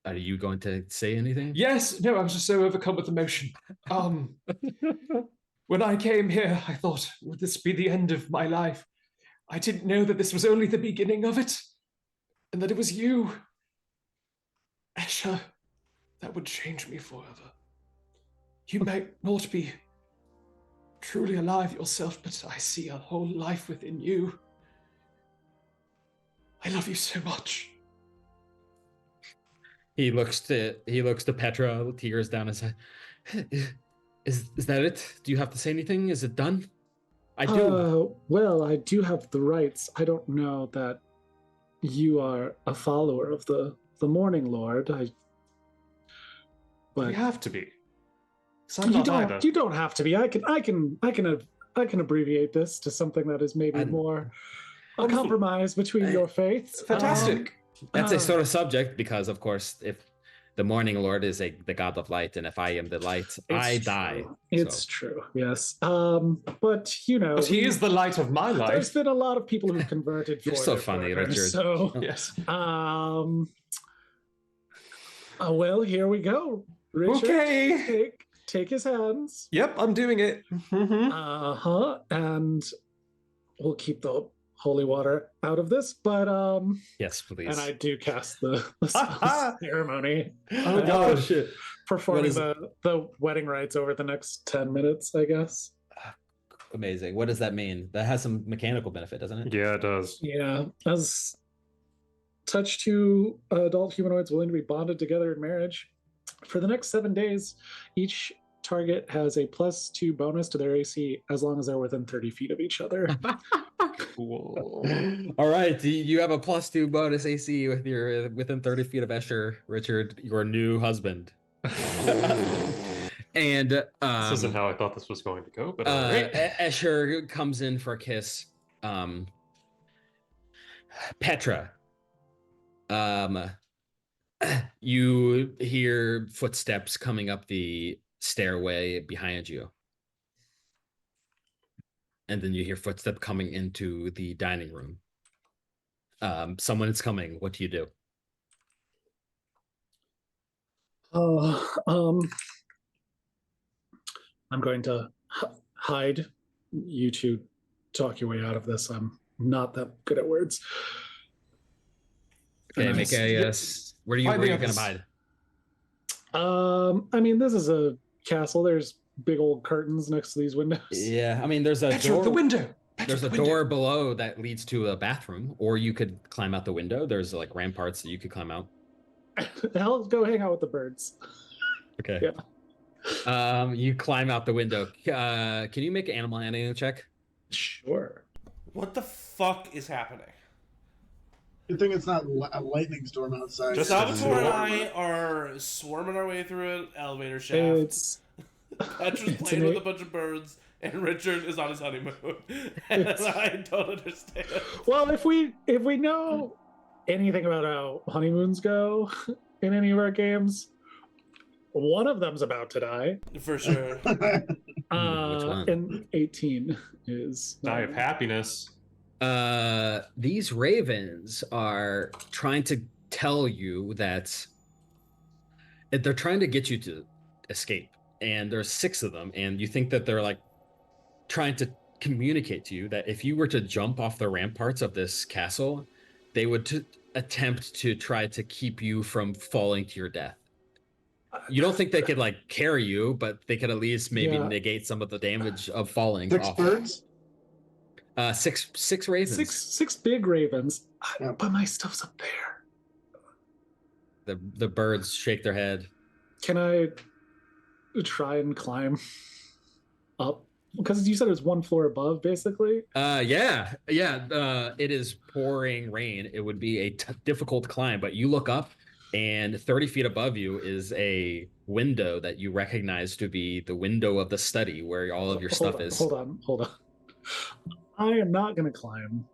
Are you going to say anything? Yes. No, I was just so overcome with emotion. When I came here, I thought, would this be the end of my life? I didn't know that this was only the beginning of it, and that it was you, Escher, that would change me forever. You might not be truly alive yourself, but I see a whole life within you. I love you so much. He looks to Petra, tears down his head. Is that it? Do you have to say anything? Is it done? I do. Well, I do have the rights. I don't know that you are a follower of the Morning Lord. But you have to be. I'm not either. You don't have to be. I can abbreviate this to something that is maybe more a compromise between your faiths. Fantastic. That's a sort of subject because, of course, if the Morning Lord is the god of light, and if I am the light, I die. It's true, yes. But you know, but he is the light of my life. There's been a lot of people who converted. You're so funny, Richard. So yes. Well, here we go. Richard, okay. Take his hands. Yep, I'm doing it. And we'll keep the holy water out of this, but Yes, please. and I do cast the spell ceremony. Oh god, shit! Performing the wedding rites over the next 10 minutes, I guess. Amazing. What does that mean? That has some mechanical benefit, doesn't it? Yeah, it does. Yeah, as touch two adult humanoids willing to be bonded together in marriage. For the next 7 days, each target has a +2 bonus to their AC as long as they're within 30 feet of each other. Cool. All right, you have a +2 bonus AC with your within 30 feet of Escher, Richard, your new husband. And This isn't how I thought this was going to go, but all right. Escher comes in for a kiss. Petra, you hear footsteps coming up the stairway behind you. And then you hear footsteps coming into the dining room. Someone is coming. What do you do? I'm going to hide. You two talk your way out of this. I'm not that good at words. Okay, make a. Where are you going to hide? I mean, this is a castle. There's big old curtains next to these windows. Yeah, I mean, there's a Petra, door. the window. There's a door below that leads to a bathroom, or you could climb out the window. There's like ramparts that you could climb out. I'll go hang out with the birds. Okay. Yeah. You climb out the window. Can you make an animal handling check? Sure. What the fuck is happening? Good thing it's not a lightning storm outside. Just Salvatore and I are swarming our way through an elevator shaft. It's Petra's playing with a bunch of birds, and Richard is on his honeymoon. And I don't understand. Well, if we know anything about how honeymoons go in any of our games, one of them's about to die. For sure. Which one? And 18 is Die of happiness. These ravens are trying to tell you that they're trying to get you to escape, and there's 6 of them, and you think that they're like trying to communicate to you that if you were to jump off the ramparts of this castle, they would attempt to try to keep you from falling to your death. You don't think they could like carry you, but they could at least maybe negate some of the damage of falling. 6 off. birds? 6 ravens. Six big ravens. Yeah. But my stuff's up there. The birds shake their head. Can I try and climb up? Because you said it was 1 floor above, basically. Yeah. It is pouring rain. It would be a difficult climb, but you look up, and 30 feet above you is a window that you recognize to be the window of the study where all of your stuff is. Hold on. I am not going to climb,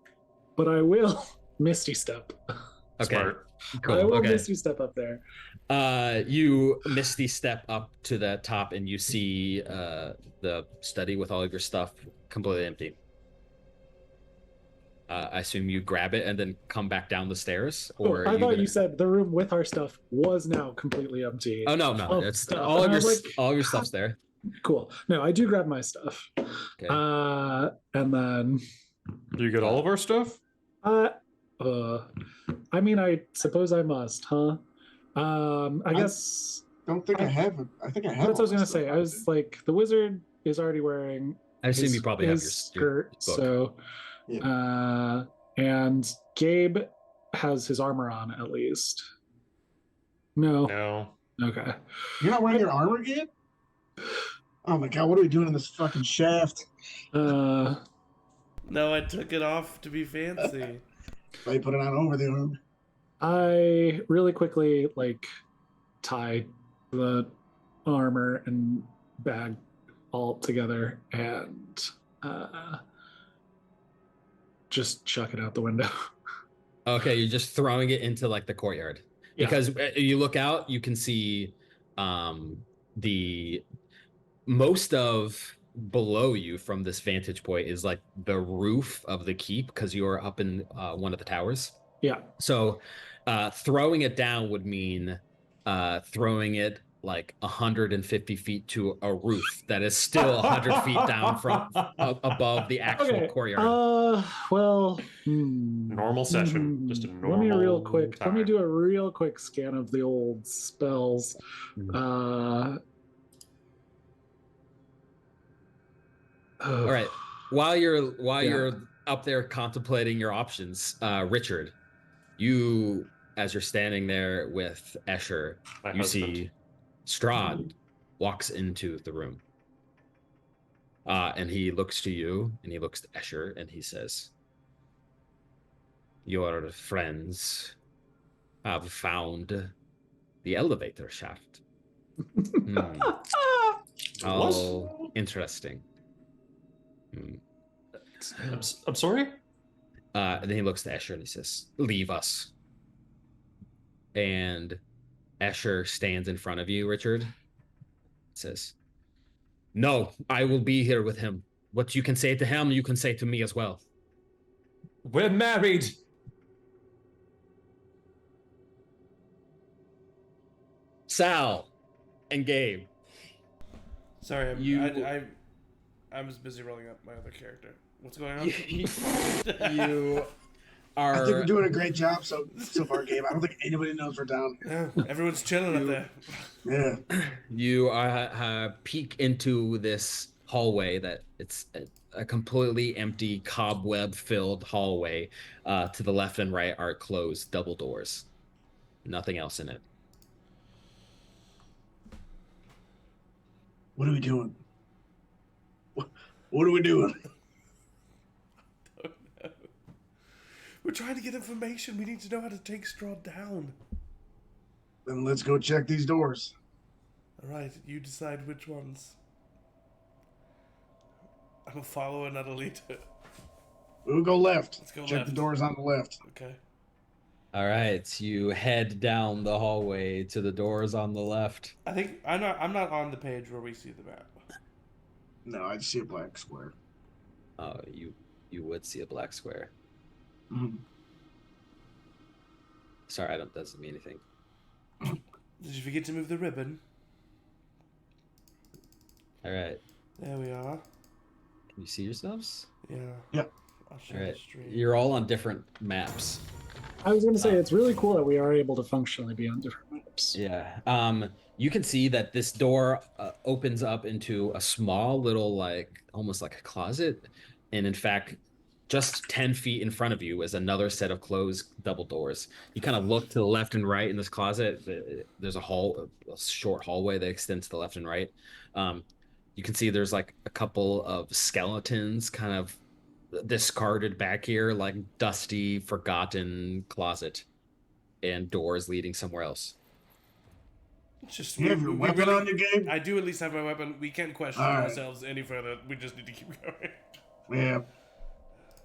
but I will Misty Step. Okay. Smart. Cool. I will Okay. Misty Step up there. You Misty step up to the top, and you see the study with all of your stuff completely empty. I assume you grab it and then come back down the stairs, or I thought you said the room with our stuff was now completely empty. Oh no, it's all of your stuff's there. Cool. No, I do grab my stuff. Okay. And then Do you get all of our stuff? I mean, I suppose I must, huh? I guess. Don't think I have it. I think I have. That's what I was all gonna this say. stuff, I was like, the wizard is already wearing. I assume you probably have your skirt. book. So, and Gabe has his armor on at least. No. No. Okay. You're not wearing your armor yet? Oh my god, what are we doing in this fucking shaft? No, I took it off to be fancy. I put it on over the arm. I really quickly tie the armor and bag all together and just chuck it out the window. Okay, you're just throwing it into the courtyard. Yeah. Because you look out, you can see the most of below you from this vantage point is the roof of the keep, because you are up in one of the towers. Yeah. So throwing it down would mean throwing it like 150 feet to a roof that is still 100 feet down from above the actual courtyard. Well, Normal session. Just a normal. Let me real quick. time. Let me do a real quick scan of the old spells. All right. While you're up there contemplating your options, Richard, you, as you're standing there with Escher, you see Strahd walks into the room. And he looks to you, and he looks to Escher, and he says, "Your friends have found the elevator shaft." Oh, interesting. I'm sorry? And then he looks to Escher and he says, "Leave us." And Escher stands in front of you, Richard. Says, "No, I will be here with him. What you can say to him, you can say to me as well." We're married. Sal and Gabe. Sorry, I was busy rolling up my other character. What's going on? You are. I think we're doing a great job so far, Gabe. I don't think anybody knows we're down. Yeah, everyone's chilling up there. Yeah. You peek into this hallway that it's a completely empty, cobweb-filled hallway. To the left and right are closed double doors. Nothing else in it. What are we doing? What are we doing? I don't know. We're trying to get information. We need to know how to take Strahd down. Then let's go check these doors. All right, you decide which ones. I'm a follower, not a leader. We'll go left. Let's go check left. the doors on the left. Okay. All right, you head down the hallway to the doors on the left. I think I'm not on the page where we see the map. No, I just see a black square. Oh, you would see a black square. Mm-hmm. Sorry, doesn't mean anything. Did you forget to move the ribbon? All right. There we are. Can you see yourselves? Yeah. Yep. I'll show All right. the stream. You're all on different maps. I was going to say it's really cool that we are able to functionally be on different maps. Yeah. You can see that this door opens up into a small little, almost like a closet. And in fact, just 10 feet in front of you is another set of closed double doors. You kind of look to the left and right in this closet. There's a short hallway that extends to the left and right. You can see there's like a couple of skeletons kind of discarded back here, like dusty, forgotten closet, and doors leading somewhere else. Just You have your weapon on you, Gabe? I do at least have my weapon. We can't question All right. ourselves any further. We just need to keep going. Yeah.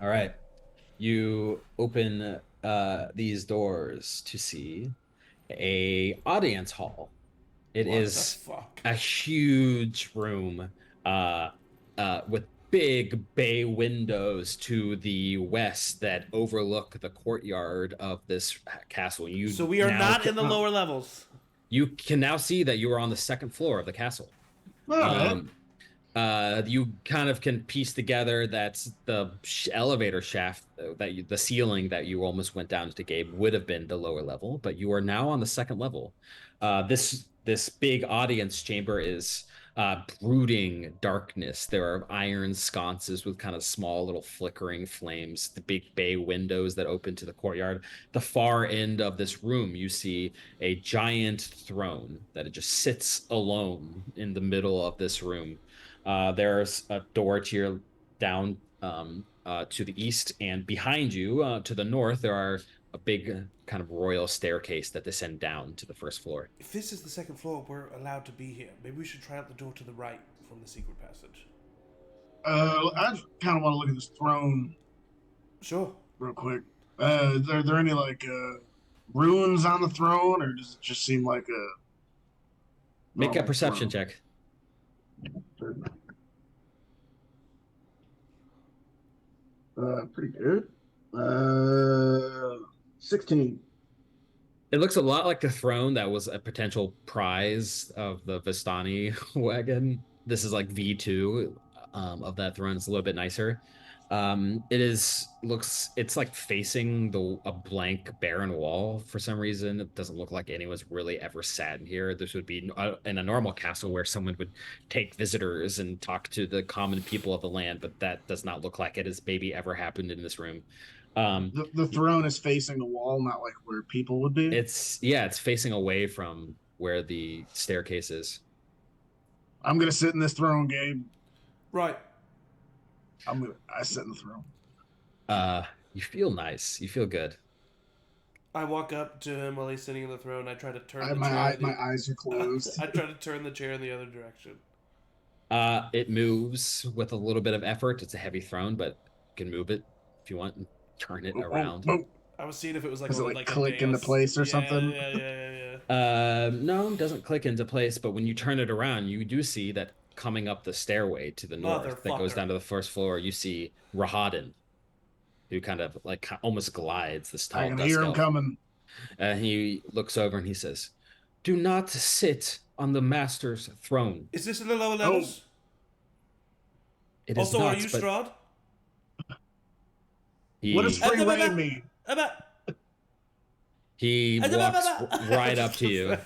All right. You open these doors to see a audience hall. It What is the fuck? a huge room with big bay windows to the west that overlook the courtyard of this castle. So we are now not in the lower levels. You can now see that you are on the second floor of the castle. All right. You kind of can piece together that the elevator shaft, the ceiling that you almost went down to, Gabe, would have been the lower level, but you are now on the second level. This big audience chamber is brooding darkness. There are iron sconces with kind of small little flickering flames, the big bay windows that open to the courtyard. The far end of this room, you see a giant throne that it just sits alone in the middle of this room. There's a door to your down to the east, and behind you to the north there are a big kind of royal staircase that descend down to the first floor. If this is the second floor, we're allowed to be here. Maybe we should try out the door to the right from the secret passage. I just kind of want to look at this throne Sure. real quick. Are there any runes on the throne, or does it just seem like a Make a normal perception throne? check. Pretty good. 16. It looks a lot like the throne that was a potential prize of the Vistani wagon. This is like V2 of that throne. It's a little bit nicer. It's like facing a blank barren wall for some reason. It doesn't look like anyone's really ever sat in here. This would be in a normal castle where someone would take visitors and talk to the common people of the land, but that does not look like it has maybe ever happened in this room. The throne is facing the wall, not like where people would be. It's facing away from where the staircase is. I'm gonna sit in this throne, Gabe. Right. I sit in the throne. You feel nice. You feel good. I walk up to him while he's sitting in the throne. I try to turn My eyes are closed. I try to turn the chair in the other direction. It moves with a little bit of effort. It's a heavy throne, but you can move it if you want and turn it around. I was seeing if it was like, Does it like a click into place or something? Yeah. No, it doesn't click into place, but when you turn it around, you do see that coming up the stairway to the north that goes down to the first floor, you see Rahadin, who kind of like almost glides this tall. I can hear him coming. He looks over and he says, "Do not sit on the master's throne." Is this in the lower levels? It also, is not, are you Strahd? What does free reign mean? He walks right up to you.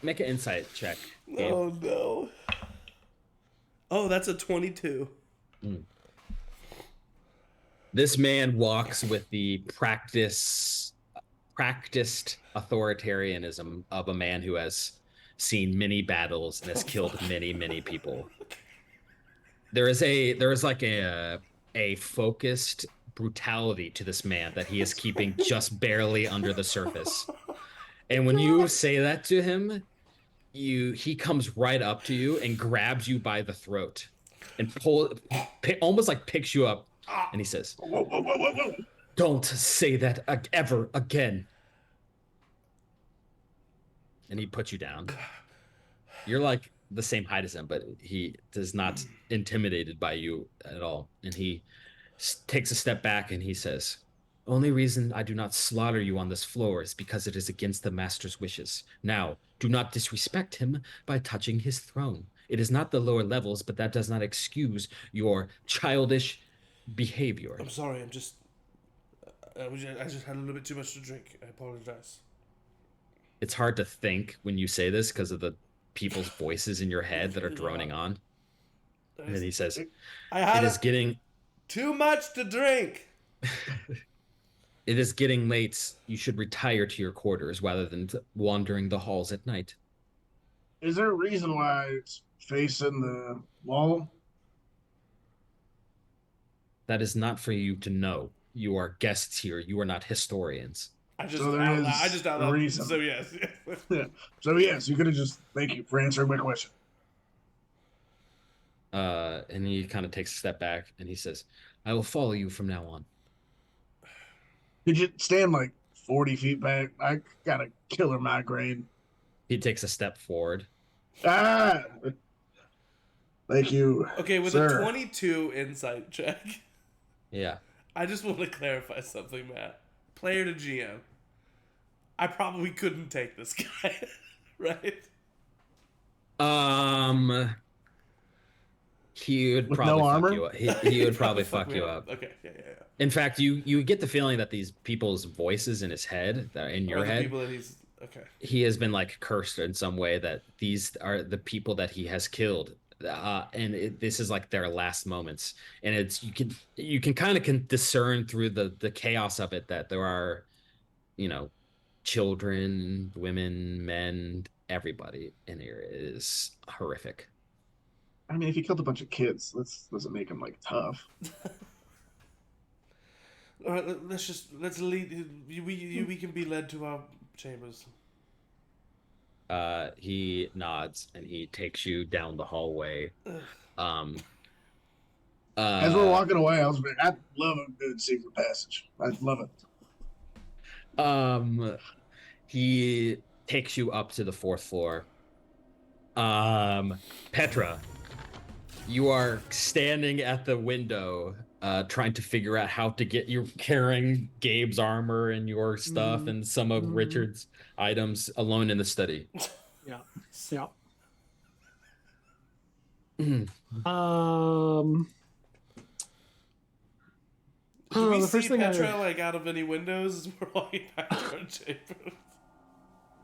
Make an insight check. Gabe. Oh no. Oh, that's a 22. This man walks with the practiced authoritarianism of a man who has seen many battles and has killed many people. There is like a focused brutality to this man that he is keeping just barely under the surface. And when you say that to him, he comes right up to you and grabs you by the throat and almost like picks you up, and he says, Whoa. "Don't say that ever again." And he puts you down. You're like the same height as him, but he is not intimidated by you at all. And he takes a step back and he says, "Only reason I do not slaughter you on this floor is because it is against the master's wishes. Now, do not disrespect him by touching his throne. It is not the lower levels, but that does not excuse your childish behavior." I'm sorry, I just had a little bit too much to drink. I apologize. It's hard to think when you say this because of the people's voices in your head that are droning on. And he says, "It is getting too much to drink. It is getting late. You should retire to your quarters rather than wandering the halls at night." Is there a reason why it's facing the wall? That is not for you to know. You are guests here. You are not historians. I just out loud. Reason. So yes. Yeah. So yes, you could have just. Thank you for answering my question. And he kind of takes a step back and he says, "I will follow you from now on." Could you stand like 40 feet back? I got a killer migraine. He takes a step forward. Ah! Thank you. Okay, with sir. a 22 insight check, Yeah. I just want to clarify something, Matt. Player to GM. I probably couldn't take this guy, right? He would With probably no fuck armor? you up. He would probably fuck you up. Okay, yeah. In fact, you get the feeling that these people's voices in his head, that are in your the head, people that he's okay. he has been like cursed in some way, that these are the people that he has killed, and this is like their last moments. And it's you can kind of discern through the chaos of it that there are, children, women, men, everybody in here. It is horrific. I mean, if he killed a bunch of kids, that doesn't make him like tough. All right, let's lead. We can be led to our chambers. He nods and he takes you down the hallway. As we're walking away, I'd love a good secret passage. I'd love it. He takes you up to the fourth floor. Petra, you are standing at the window trying to figure out how to get you carrying Gabe's armor and your stuff and some of Richard's items alone in the study. Yeah. Yeah. Mm. Do we the see first thing Petra I, like out of any windows as we're walking back to our chamber? Yeah,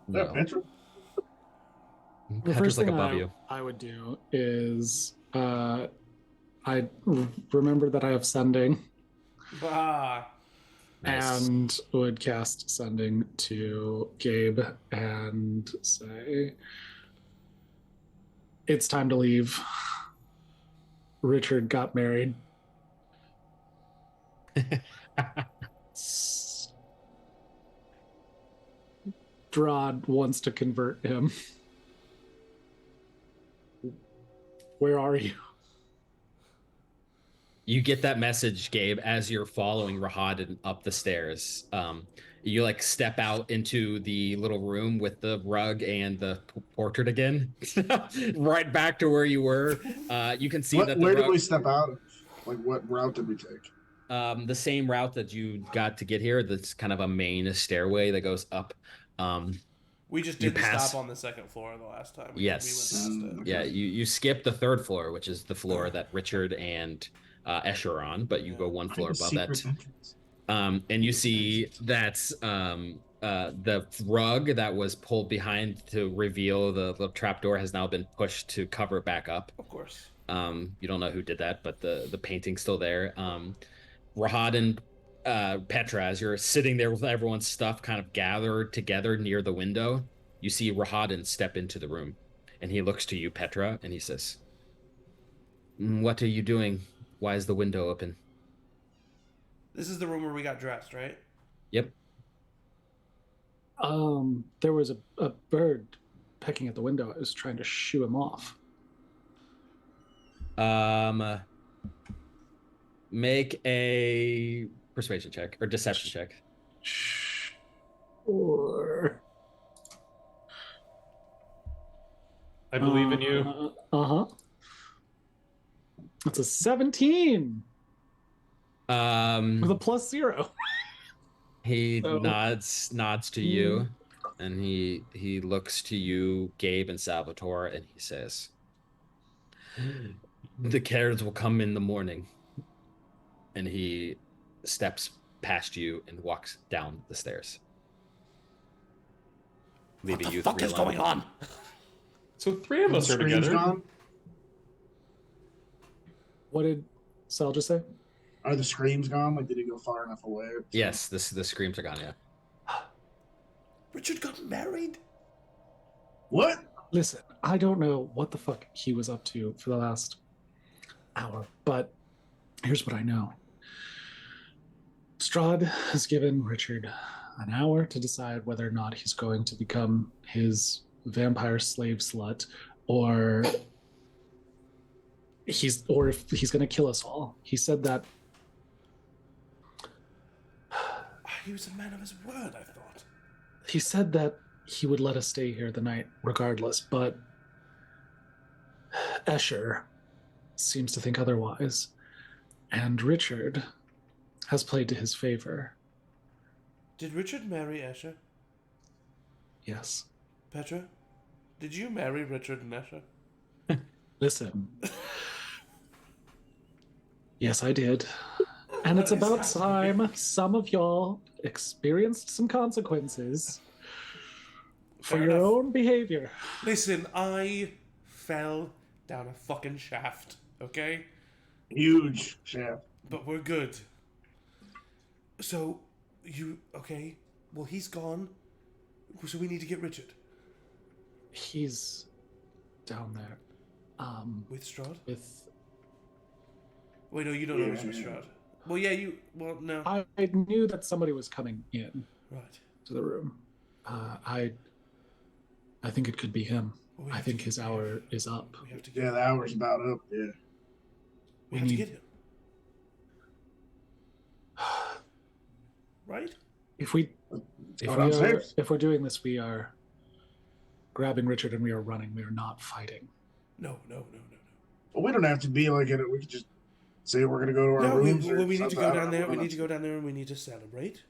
No. Petra. the Petra's first like thing above you. I would do is I remember that I have sending Ah, Nice. and would cast sending to Gabe and say, it's time to leave. Richard got married. Strahd wants to convert him. Where are you? You get that message, Gabe, as you're following Rahad up the stairs. You like step out into the little room with the rug and the portrait again, right back to where you were. You can see that the Where rug, did we step out of? Like, what route did we take? the same route that you got to get here. That's kind of a main stairway that goes up. we just You didn't pass- stop on the second floor the last time. Yes. We went past it. Okay. Yeah, you skip the third floor, which is the floor that Richard and Escher are on, but you go one floor above that. Secret entrance. And you see that the rug that was pulled behind to reveal the little trapdoor has now been pushed to cover it back up. Of course. You don't know who did that, but the painting's still there. Rahad and Petra, as you're sitting there with everyone's stuff kind of gathered together near the window, you see Rahadin step into the room, and he looks to you, Petra, and he says, "What are you doing? Why is the window open?" This is the room where we got dressed, right? Yep. There was a bird pecking at the window. I was trying to shoo him off. Make a persuasion check or deception check. Sure. I believe in you. Uh-huh. That's a 17 with a +0. He So- nods to you, and he looks to you, Gabe and Salvatore, and he says, "The carriage will come in the morning." And he steps past you and walks down the stairs, leaving you three alone. on? So 3 of us are Scream's together. gone? What did Sal just say? Are the screams gone? Like, did he go far enough away? Yes, the screams are gone. Yeah. Richard got married? What? Listen, I don't know what the fuck he was up to for the last hour, but here's what I know. Strahd has given Richard an hour to decide whether or not he's going to become his vampire slave slut, or if he's going to kill us all. He said that He was a man of his word, I thought. he said that he would let us stay here the night regardless, but Escher seems to think otherwise, and Richard has played to his favor. Did Richard marry Escher? Yes. Petra? Did you marry Richard and Escher? Listen. Yes, I did. And it's What is about happening? time some of y'all experienced some consequences for Fair your enough. own behavior. Listen, I fell down a fucking shaft, okay? Huge shaft. But we're good. So, okay? Well, he's gone. So we need to get Richard. He's down there. With Strahd? With Wait, no, you don't know Yeah. Richard Strahd. Well, yeah, well, no. I knew that somebody was coming in Right. to the room. I think it could be him. Well, we I have think to his get- hour is up. We have to get Yeah, the hour's about up. Yeah. We have to need- get him. Right? If we Go downstairs. if we're doing this, we are grabbing Richard and we are running. We are not fighting. No. Well, we don't have to be like it. We could just say we're gonna go to our No, rooms? we need to something? go I don't down know there. what We I'm need to go down there and we need to celebrate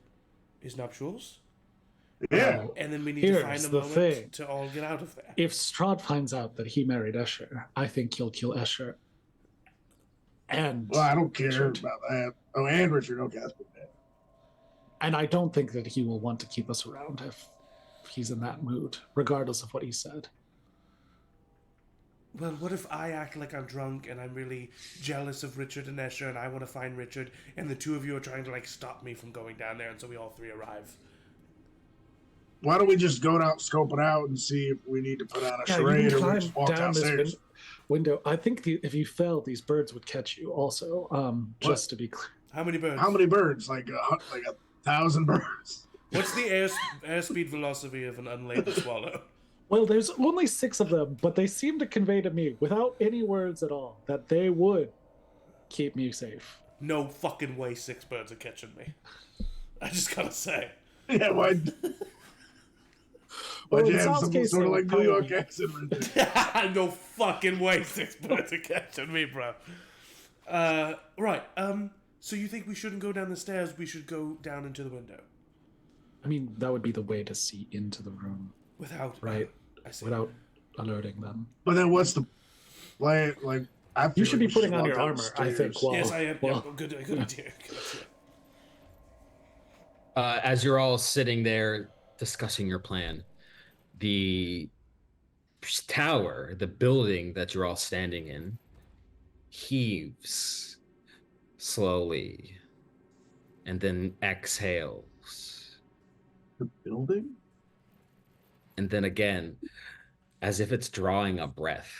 his nuptials. Yeah. And then we need to find Here's a the moment thing. to all get out of there. If Strahd finds out that he married Escher, I think he'll kill Escher. And Well, I don't care Richard. about that. Oh, and Richard. Okay, that's pretty bad. And I don't think that he will want to keep us around if he's in that mood, regardless of what he said. Well, what if I act like I'm drunk and I'm really jealous of Richard and Escher and I want to find Richard and the two of you are trying to like stop me from going down there and so we all three arrive? Why don't we just go down, scope it out, and see if we need to put on a charade or we just walk downstairs? Window. I think if you fell, these birds would catch you. Also, just to be clear. How many birds? How many birds? Like 1,000 birds. What's the airspeed velocity of an unlabeled swallow? Well, there's only 6 of them, but they seem to convey to me, without any words at all, that they would keep me safe. No fucking way 6 birds are catching me. I just gotta say. Yeah, why? Why'd you have some sort of like New York accent right there? No fucking way 6 birds are catching me, bro. Right. So you think we shouldn't go down the stairs? We should go down into the window. I mean, that would be the way to see into the room. Without right? I see. Without alerting them. But then what's the play? Like, you should be putting on your armor, I think. Well, yes, I am. Well, yeah, good idea. Good idea. As you're all sitting there discussing your plan, the tower, the building that you're all standing in, heaves slowly and then exhales. The building? And then again, as if it's drawing a breath.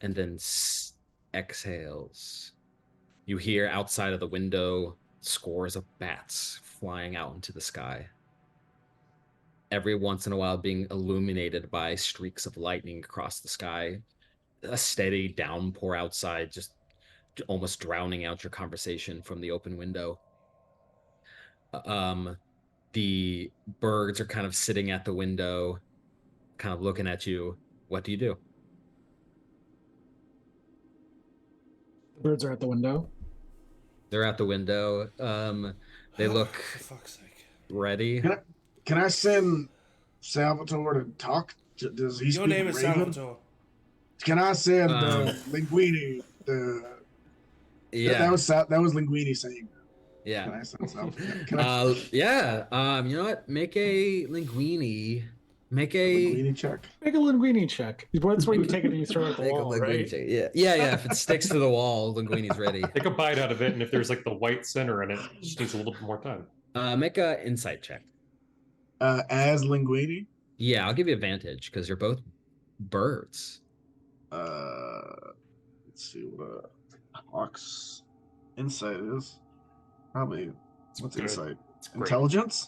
And then exhales. You hear outside of the window scores of bats flying out into the sky. Every once in a while being illuminated by streaks of lightning across the sky. A steady downpour outside, just almost drowning out your conversation from the open window. The birds are kind of sitting at the window, kind of looking at you. What do you do? the birds are at the window. They're at the window. They look For fuck's sake. ready. Can I send Salvatore to talk? Does he Your speak name is Raven? Salvatore. Can I send Um, Linguini? Yeah, That was Linguini saying. Can yeah. I send Salvatore? Can I Yeah. You know what? Make a linguini. Make a Linguini check? Make a linguini check. That's where you take it and you throw it at the make a wall, linguini right? check. Yeah. If it sticks to the wall, linguini's ready. Take a bite out of it, and if there's like the white center in it, it just needs a little bit more time. Make a insight check. As Linguini? Yeah, I'll give you advantage because you're both birds. Let's see what a hawk's insight is. Probably, what's good. insight? It's great. Intelligence?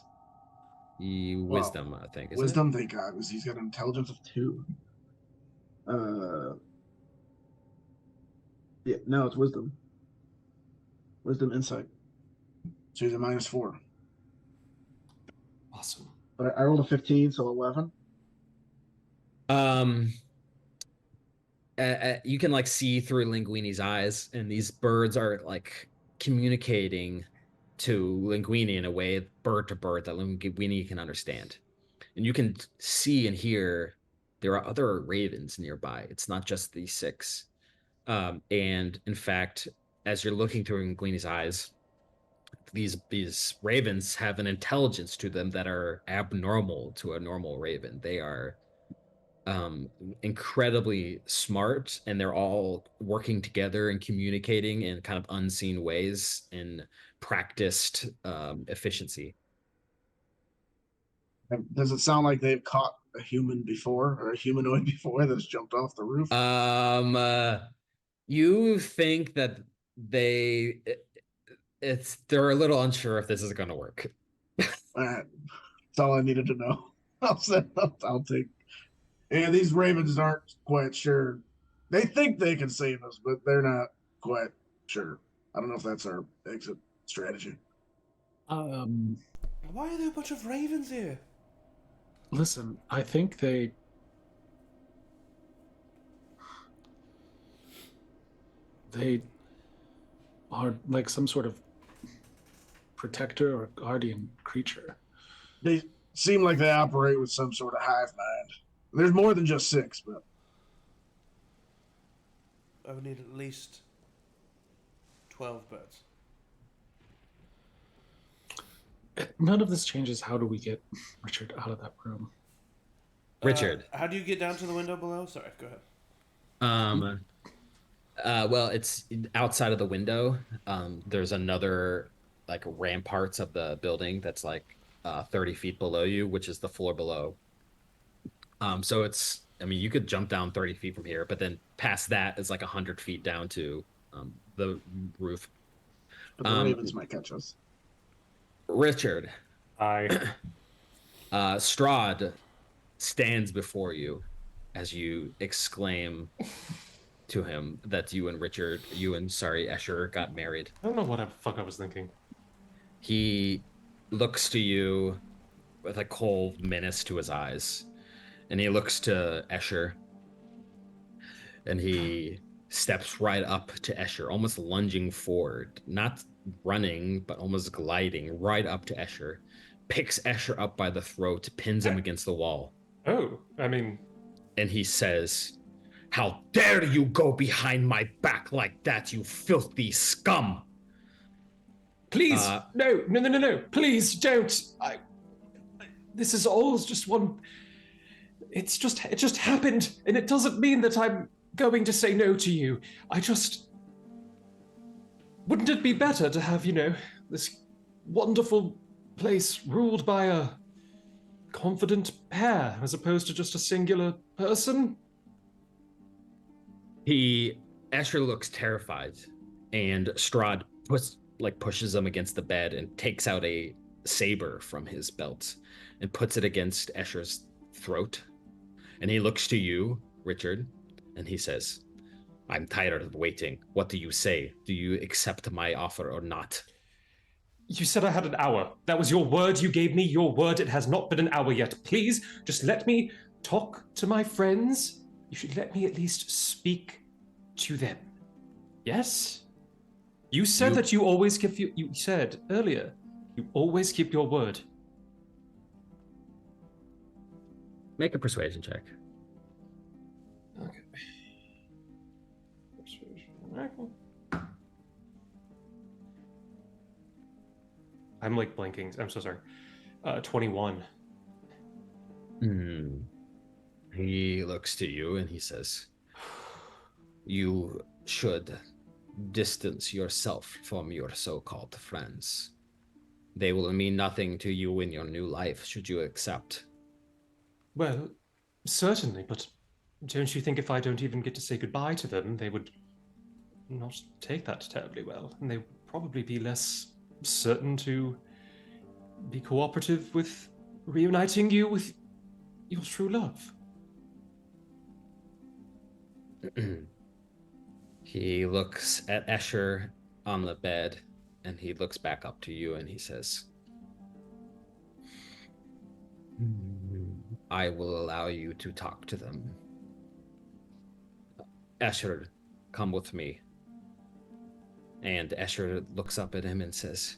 Wisdom, I think. Is Wisdom, thank God, because he's got an intelligence of 2. Yeah, no, it's wisdom. Wisdom, insight. So he's a -4. Awesome. But I rolled a 15, so 11. You can like see through Linguini's eyes, and these birds are like communicating to Linguini in a way, bird to bird, that Linguini can understand. And you can see and hear there are other ravens nearby. It's not just these 6. And in fact, as you're looking through Linguini's eyes, these ravens have an intelligence to them that are abnormal to a normal raven. They are incredibly smart, and they're all working together and communicating in kind of unseen ways in practiced efficiency. Does it sound like they've caught a human before, or a humanoid before that's jumped off the roof? You think that they're a little unsure if this is going to work. That's all I needed to know. I'll take. Yeah, these ravens aren't quite sure. They think they can save us, but they're not quite sure. I don't know if that's our exit strategy. Why are there a bunch of ravens here? Listen, I think they are like some sort of protector or guardian creature. They seem like they operate with some sort of hive mind. There's more than just 6, but I would need at least 12 birds. None of this changes. How do we get Richard out of that room? Richard. How do you get down to the window below? Sorry, go ahead. Well, it's outside of the window. There's another like ramparts of the building that's like 30 feet below you, which is the floor below. So it's, I mean, you could jump down 30 feet from here, but then past that is like 100 feet down to the roof. But the ravens might catch us. Richard. I Strahd stands before you as you exclaim to him that you and Escher got married. don't know what the fuck I was thinking. He looks to you with a cold menace to his eyes, and he looks to Escher, and he steps right up to Escher, almost lunging forward, not running, but almost gliding right up to Escher, picks Escher up by the throat, pins him against the wall. Oh, I mean... And he says, "How dare you go behind my back like that, you filthy scum!" Please, no, please don't. This is all just one... it just happened, and it doesn't mean that I'm going to say no to you. Wouldn't it be better to have, this wonderful place ruled by a confident pair as opposed to just a singular person? Escher looks terrified, and Strahd pushes him against the bed and takes out a saber from his belt and puts it against Escher's throat. And he looks to you, Richard, and he says, "I'm tired of waiting. What do you say? Do you accept my offer or not?" You said I had an hour. That was your word you gave me. Your word. It has not been an hour yet. Please, just let me talk to my friends. You should let me at least speak to them. Yes? You said that you always give you said earlier, you always keep your word. Make a persuasion check. Okay. I'm like blinking. I'm so sorry. 21. He looks to you and he says, "You should distance yourself from your so-called friends. They will mean nothing to you in your new life, should you accept." Well, certainly, but don't you think if I don't even get to say goodbye to them, they would not take that terribly well, and they would probably be less certain to be cooperative with reuniting you with your true love? He looks at Escher on the bed, and he looks back up to you, and he says, "I will allow you to talk to them. Escher, come with me." And Escher looks up at him and says,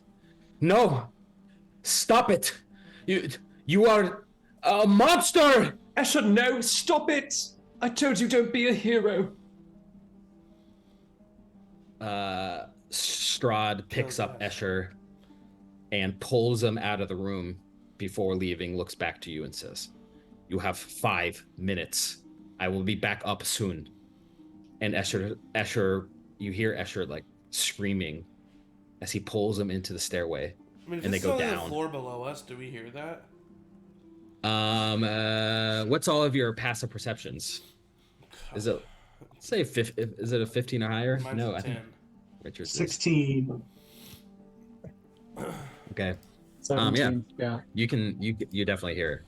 "No! Stop it! You are a monster!" Escher, no! Stop it! I told you don't be a hero. Strahd picks up Escher and pulls him out of the room before leaving, looks back to you and says, "You have 5 minutes. I will be back up soon." And Escher, you hear Escher like screaming as he pulls him into the stairway. I mean, if and they it's go on the down. floor below us, do we hear that? What's all of your passive perceptions? Is it, say, is it a 15 or higher? Mine's No, a I 10. think Richard's 16. Okay. 17, yeah. You definitely hear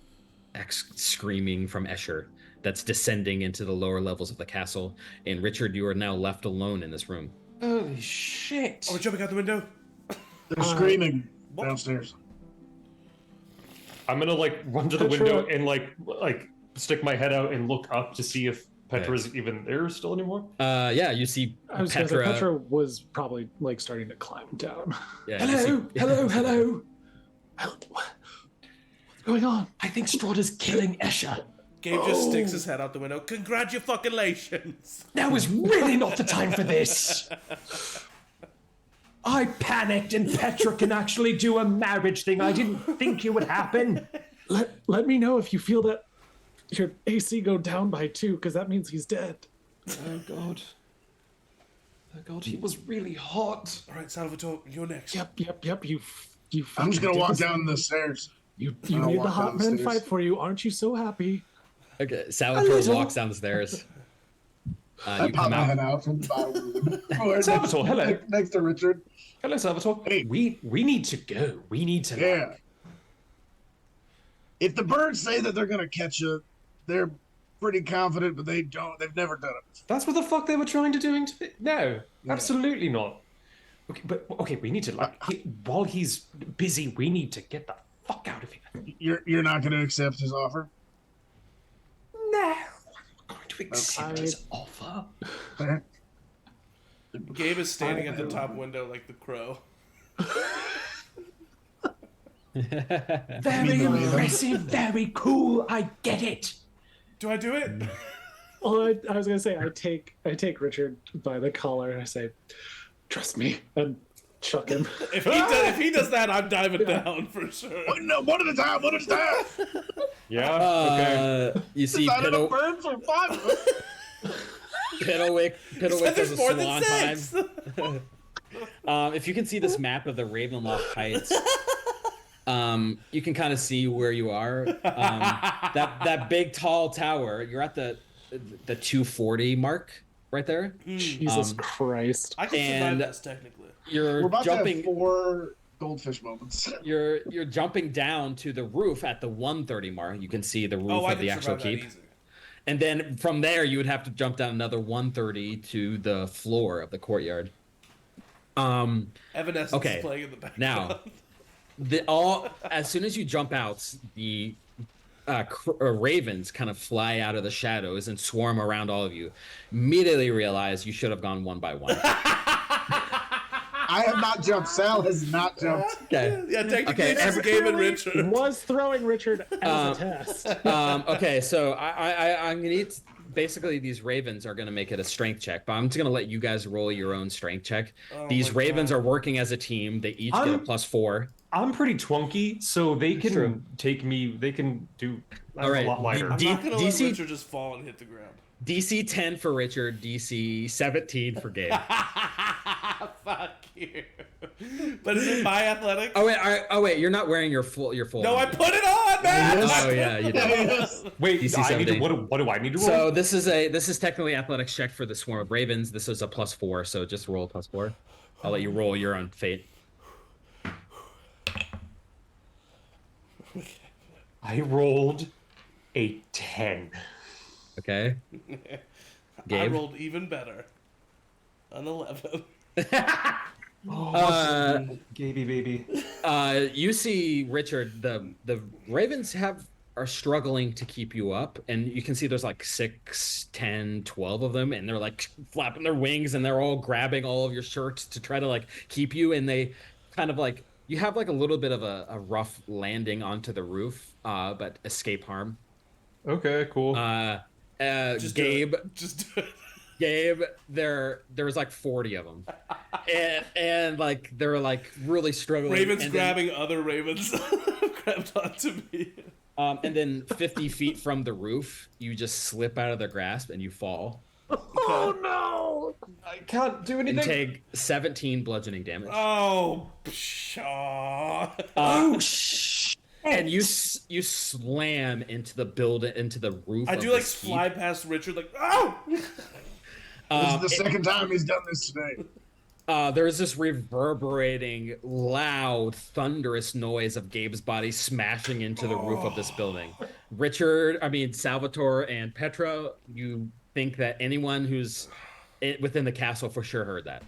screaming from Escher that's descending into the lower levels of the castle. And Richard, you are now left alone in this room. Holy shit! Are we jumping out the window? They're screaming downstairs. I'm gonna like run to the Petra. window and like stick my head out and look up to see if Petra's even there still anymore? Yeah, you see I was gonna say Petra. Petra was probably like starting to climb down. Yeah, you see- hello. What's going on? I think Strahd is killing Escher. Gabe just sticks his head out the window. Congratulations! Now is really not the time for this. I panicked and Petra can actually do a marriage thing. I didn't think it would happen. Let me know if you feel that your AC go down by 2, because that means he's dead. Oh god. Oh god, he was really hot. All right, Salvatore, you're next. Yep. You. I'm just gonna fucking walk did down the stairs. You I'll made the walk hot down man the stairs. fight for you. Aren't you so happy? Okay, Salvatore walks down the stairs. I You pop come my out. head out from the bottom. Or Salvatore, hello. Next to Richard. Hello, Salvatore. Hey. We need to go. We need to Yeah. If the birds say that they're gonna catch you, they're pretty confident, but they don't. They've never done it. That's what the fuck they were trying to do. No, absolutely not. Okay, we need to while he's busy, we need to get the fuck out of here. You're not gonna accept his offer. No. I'm going to accept his offer. Gabe is standing at the top window like the crow. Very impressive, very cool. I get it. Do I do it? Well, I was gonna say I take Richard by the collar and I say, "Trust me," and chuck him. If he does that, I'm diving down for sure. No, one at a time. One at a time. Yeah. Okay. You see Not enough Piddle, birds for 5 of us. Piddlewick Said does a there's more than swan time. 6. If you can see this map of the Ravenloft Heights, you can kind of see where you are. That big tall tower. You're at the 240 mark right there. Jesus Christ! I can survive And- this technically. You're We're about to jumping. have 4 goldfish moments. You're jumping down to the roof at the 130 mark. You can see the roof I of the can actual survive that keep. easy. And then from there, you would have to jump down another 130 to the floor of the courtyard. Evanescence Okay, is playing in the background. now, as soon as you jump out, the ravens kind of fly out of the shadows and swarm around all of you. Immediately realize you should have gone one by one. I have not jumped. Sal has not jumped. Okay. Yeah, technically Okay, it's just Gabe and Richard. Was throwing Richard as a test. Okay, so I'm gonna need basically these ravens are gonna make it a strength check, but I'm just gonna let you guys roll your own strength check. Oh These my ravens God. are working as a team. They each get a +4. I'm pretty twonky, so they can True. take me. They can do. All right, a lot lighter. I'm not gonna let DC Richard just fall and hit the ground. DC 10 for Richard, DC 17 for Gabe. Fuck you. But is it my athletic? Oh wait, you're not wearing your full. No, I put it on, man. Oh yeah, you did. Wait, DC I need to, 17. what do I need to roll? So this is technically athletics check for the swarm of ravens. This is a +4, so just roll a +4. I'll let you roll your own fate. I rolled a 10. Okay. I Gabe? rolled even better. An 11. Gaby baby. You see, Richard, the ravens are struggling to keep you up, and you can see there's like 6, 10, 12 of them, and they're like flapping their wings, and they're all grabbing all of your shirts to try to like keep you, and they kind of like you have like a little bit of a rough landing onto the roof, but escape harm. Okay, cool. Just Gabe, do it. Just do it. Gabe, there was like 40 of them, and like they were like really struggling. Ravens and then- grabbing other ravens grabbed onto me. and then 50 feet from the roof, you just slip out of their grasp and you fall Oh no! I can't do and anything. take 17 bludgeoning damage. Oh, pshaw. And you slam into the roof. I of do like this keep. fly past Richard like, oh! This is the second time he's done this today. There's this reverberating, loud, thunderous noise of Gabe's body smashing into the roof of this building. Salvatore and Petra, you think that anyone who's within the castle for sure heard that.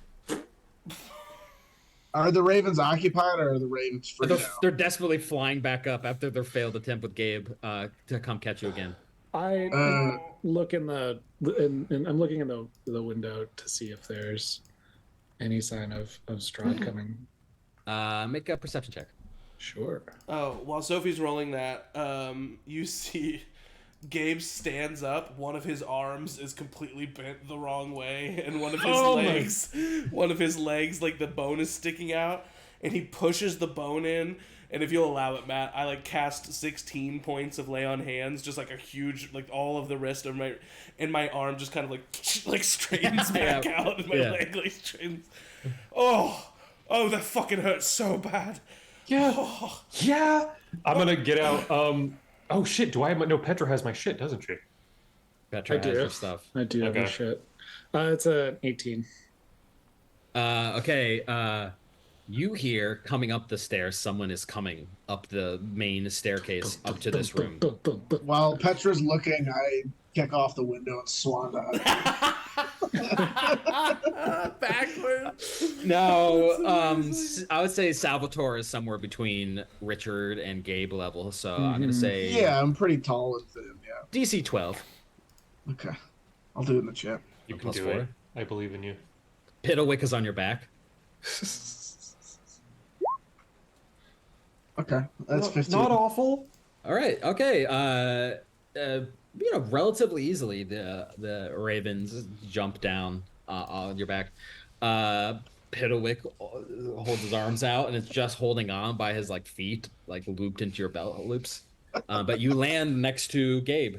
Are the ravens occupied or are the ravens free now? They're desperately flying back up after their failed attempt with Gabe to come catch you again. I Uh, look in I'm looking in the window to see if there's any sign of Strahd coming. Make a perception check. Sure. Oh, while Sophie's rolling that, you see Gabe stands up. One of his arms is completely bent the wrong way, and one of his legs, like the bone is sticking out, and he pushes the bone in. And if you'll allow it, Matt, I cast 16 points of lay on hands, just a huge, all of the wrist of my arm just kind of straightens back out, and my leg straightens. Oh, that fucking hurts so bad. Yeah. Yeah. I'm gonna get out. Oh shit. Do I have no? Petra has my shit, doesn't she? Petra has your stuff. I do have your shit. It's an 18. Okay. You hear coming up the stairs, someone is coming up the main staircase up to this room. While Petra's looking, I kick off the window and swan dive. Backwards. No, I would say Salvatore is somewhere between Richard and Gabe level, so I'm gonna say Yeah, I'm pretty tall and thin. Yeah. DC 12. Okay, I'll do it in the chat. You can Plus do 4. it. I believe in you. Piddlewick is on your back. Okay, that's 15. Not awful. All right. Okay. Relatively easily the ravens jump down on your back. Piddlewick holds his arms out and it's just holding on by his feet, looped into your belt loops. But you land next to Gabe.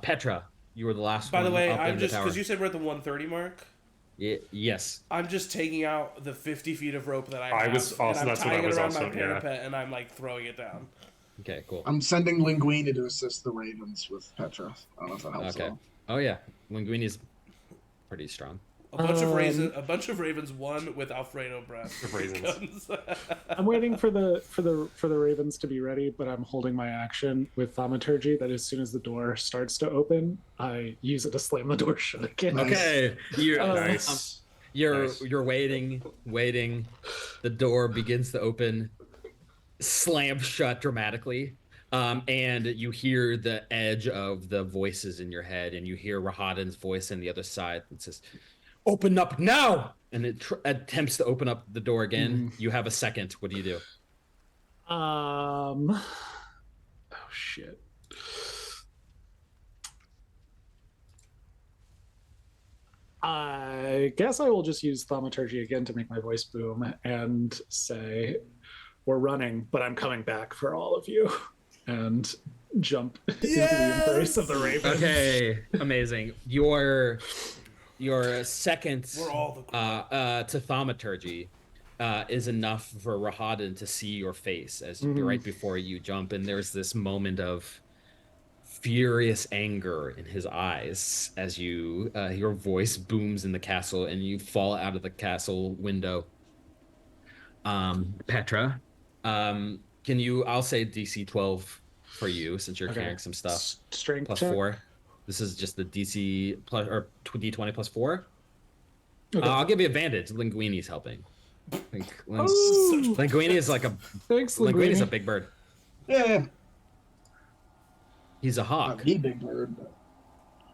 Petra, you were the last By one. the way, up I'm in just the tower. because you said we're at the 130 mark. Yes. I'm just taking out the 50 feet of rope that I I have. was also- and I'm that's what I tying it was around also- my yeah. parapet, and I'm throwing it down. Okay. Cool. I'm sending Linguini to assist the ravens with Petra. I don't know if that helps. Okay. At all. Oh yeah, Linguini's pretty strong. A bunch of ravens won with Alfredo breath. Of raisins. I'm waiting for the ravens to be ready, but I'm holding my action with thaumaturgy. That as soon as the door starts to open, I use it to slam the door shut again. Nice. Okay. Nice. You're waiting. The door begins to open, slam shut dramatically, and you hear the edge of the voices in your head, and you hear Rahadin's voice on the other side that says, "Open up now!" And it attempts to open up the door again. You have a second. What do you do? Oh shit. I guess I will just use thaumaturgy again to make my voice boom and say, "We're running, but I'm coming back for all of you," and jump into the embrace of the raven. Okay, amazing. Your second We're all to thaumaturgy is enough for Rahadin to see your face as right before you jump, and there's this moment of furious anger in his eyes as you your voice booms in the castle and you fall out of the castle window. Petra, can you? I'll say DC 12 for you since you're carrying some stuff. Strength Plus check. 4. This is just the DC plus or D20 plus 4. Okay. I'll give you advantage. Linguini's helping. Oh! Linguini is Thanks, Linguini's a Linguini. big bird. Yeah, He's a not hawk. the big bird. But...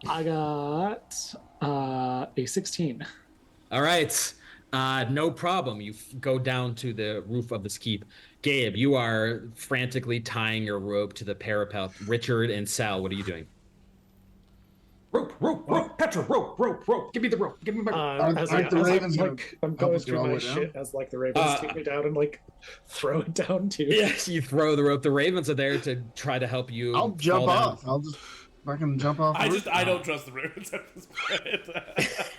I got a 16. All right. No problem. You go down to the roof of this keep. Gabe, you are frantically tying your rope to the parapet. Richard and Sal, what are you doing? Rope, Petra, rope. Give me the rope. Give me my rope. Aren't the ravens gonna I'm help going us get through all the my way down? shit as the ravens take me down and throw it down too. Yes, you throw the rope. The ravens are there to try to help you. I'll jump fall down. off. I'll just fucking jump off. the roof. I don't trust the ravens at this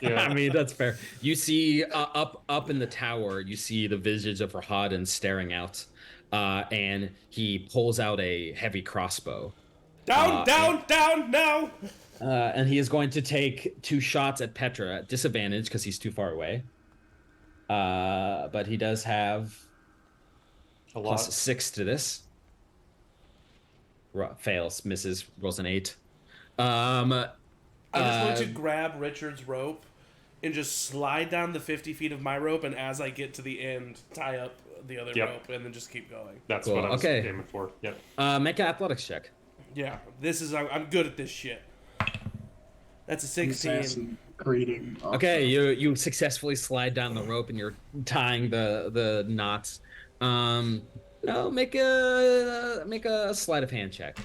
point. I mean, that's fair. You see up in the tower, you see the visage of Rahadin staring out, and he pulls out a heavy crossbow. Down, now! And he is going to take 2 shots at Petra at disadvantage because he's too far away. But he does have A lot. plus 6 to this. Fails, misses, rolls an 8. I'm just going to grab Richard's rope and just slide down the 50 feet of my rope, and as I get to the end, tie up the other Yep. rope, and then just keep going. That's Cool. what I was Okay. aiming for. Yep. Make an athletics check. Yeah, I'm good at this shit. That's a 16. Assassin creating. Okay, you successfully slide down the rope and you're tying the knots. No, make a sleight of hand check.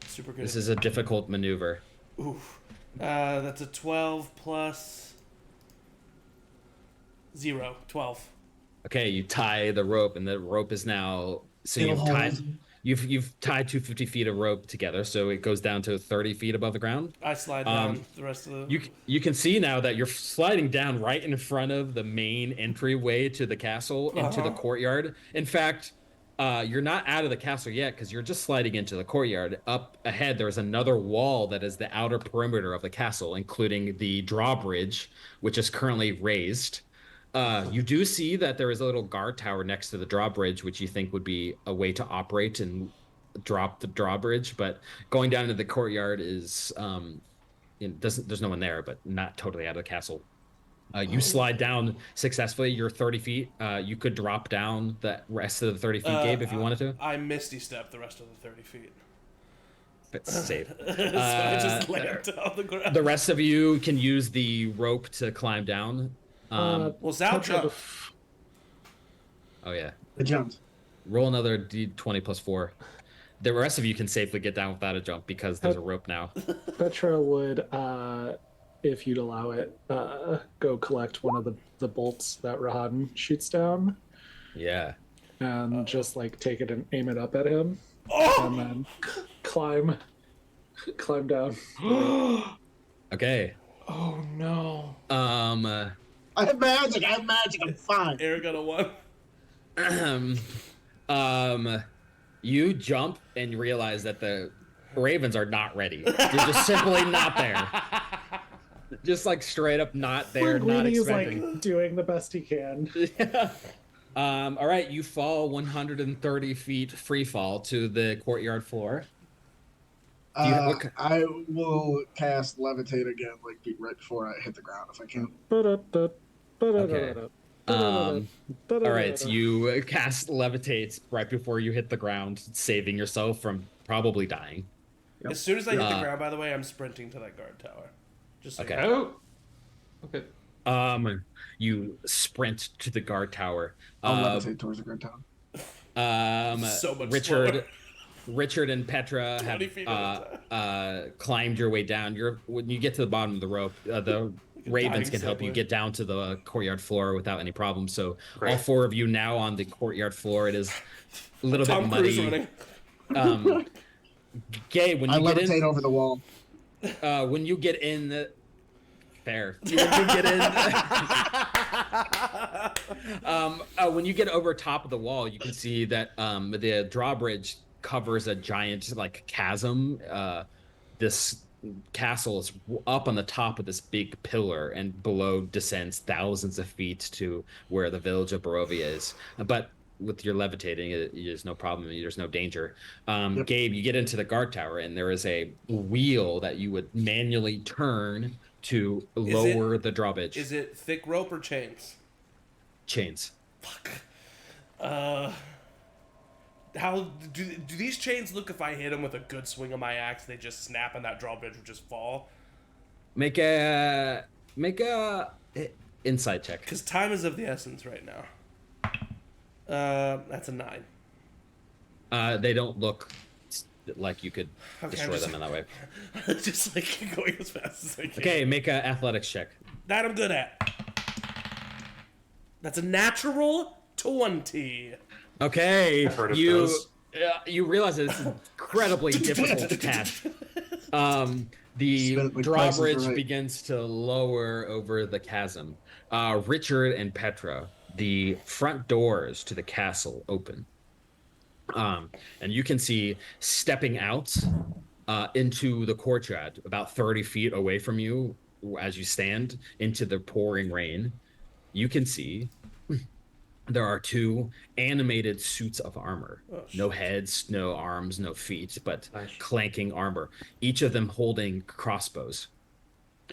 Super good. This is a difficult maneuver. Oof. That's a 12 plus 0. 12. Okay, you tie the rope, and the rope is now you've tied 250 feet of rope together, so it goes down to 30 feet above the ground. I slide down the rest of the. You can see now that you're sliding down right in front of the main entryway to the castle into the courtyard. In fact, you're not out of the castle yet because you're just sliding into the courtyard. Up ahead, there's another wall that is the outer perimeter of the castle, including the drawbridge, which is currently raised. You do see that there is a little guard tower next to the drawbridge, which you think would be a way to operate and drop the drawbridge. But going down into the courtyard is there's no one there, but not totally out of the castle. You slide down successfully. You're 30 feet. You could drop down the rest of the 30 feet, Gabe, if you wanted to. I misty step the rest of the 30 feet. But safe. So I just land on the ground. The rest of you can use the rope to climb down. Well, Sal jumped. Oh yeah. I jumped. Roll another d20 plus 4. The rest of you can safely get down without a jump because there's a rope now. Petra would, if you'd allow it, go collect one of the bolts that Rahan shoots down. Yeah. And just like take it and aim it up at him. Oh! And then climb down. Okay. Oh no. I have magic. I'm fine. Eric got a 1. You jump and you realize that the ravens are not ready. They're just simply not there. Just like straight up not there, not expecting. Is like doing the best he can. Yeah. All right, you fall 130 feet free fall to the courtyard floor. I will cast levitate again, like right before I hit the ground if I can. Okay. All right, so you cast levitate right before you hit the ground, saving yourself from probably dying. As soon as I hit the ground, by the way, I'm sprinting to that guard tower. Just so Okay. Oh. Okay. You sprint to the guard tower. I'll levitate towards the guard tower. So much Richard and Petra 20 feet have climbed your way down. When you get to the bottom of the rope, the ravens can help you get down to the courtyard floor without any problem. So all 4 of you now on the courtyard floor. It is a little bit muddy. Gabe, when you get in, levitate over the wall. When you get in, fair. When you get in, when you get over top of the wall, you can see that the drawbridge covers a giant like chasm. This castle is up on the top of this big pillar, and below descends thousands of feet to where the village of Barovia is. But with your levitating, there's no problem. There's no danger. Yep. Gabe, you get into the guard tower, and there is a wheel that you would manually turn to lower the drawbridge. Is it thick rope or chains? Chains. Fuck. How do these chains look if I hit them with a good swing of my axe? They just snap and that drawbridge would just fall. Make a insight check. Because time is of the essence right now. That's a 9. They don't look like you could destroy them in that way. Just like going as fast as I can. Okay, make an athletics check. That I'm good at. That's a natural 20. Okay, I've heard of those. You realize that it's an incredibly difficult task. The drawbridge begins to lower over the chasm. Richard and Petra, the front doors to the castle open. And you can see stepping out into the courtyard about 30 feet away from you as you stand into the pouring rain. You can see there are 2 animated suits of armor. No heads, no arms, no feet, but clanking armor. Each of them holding crossbows.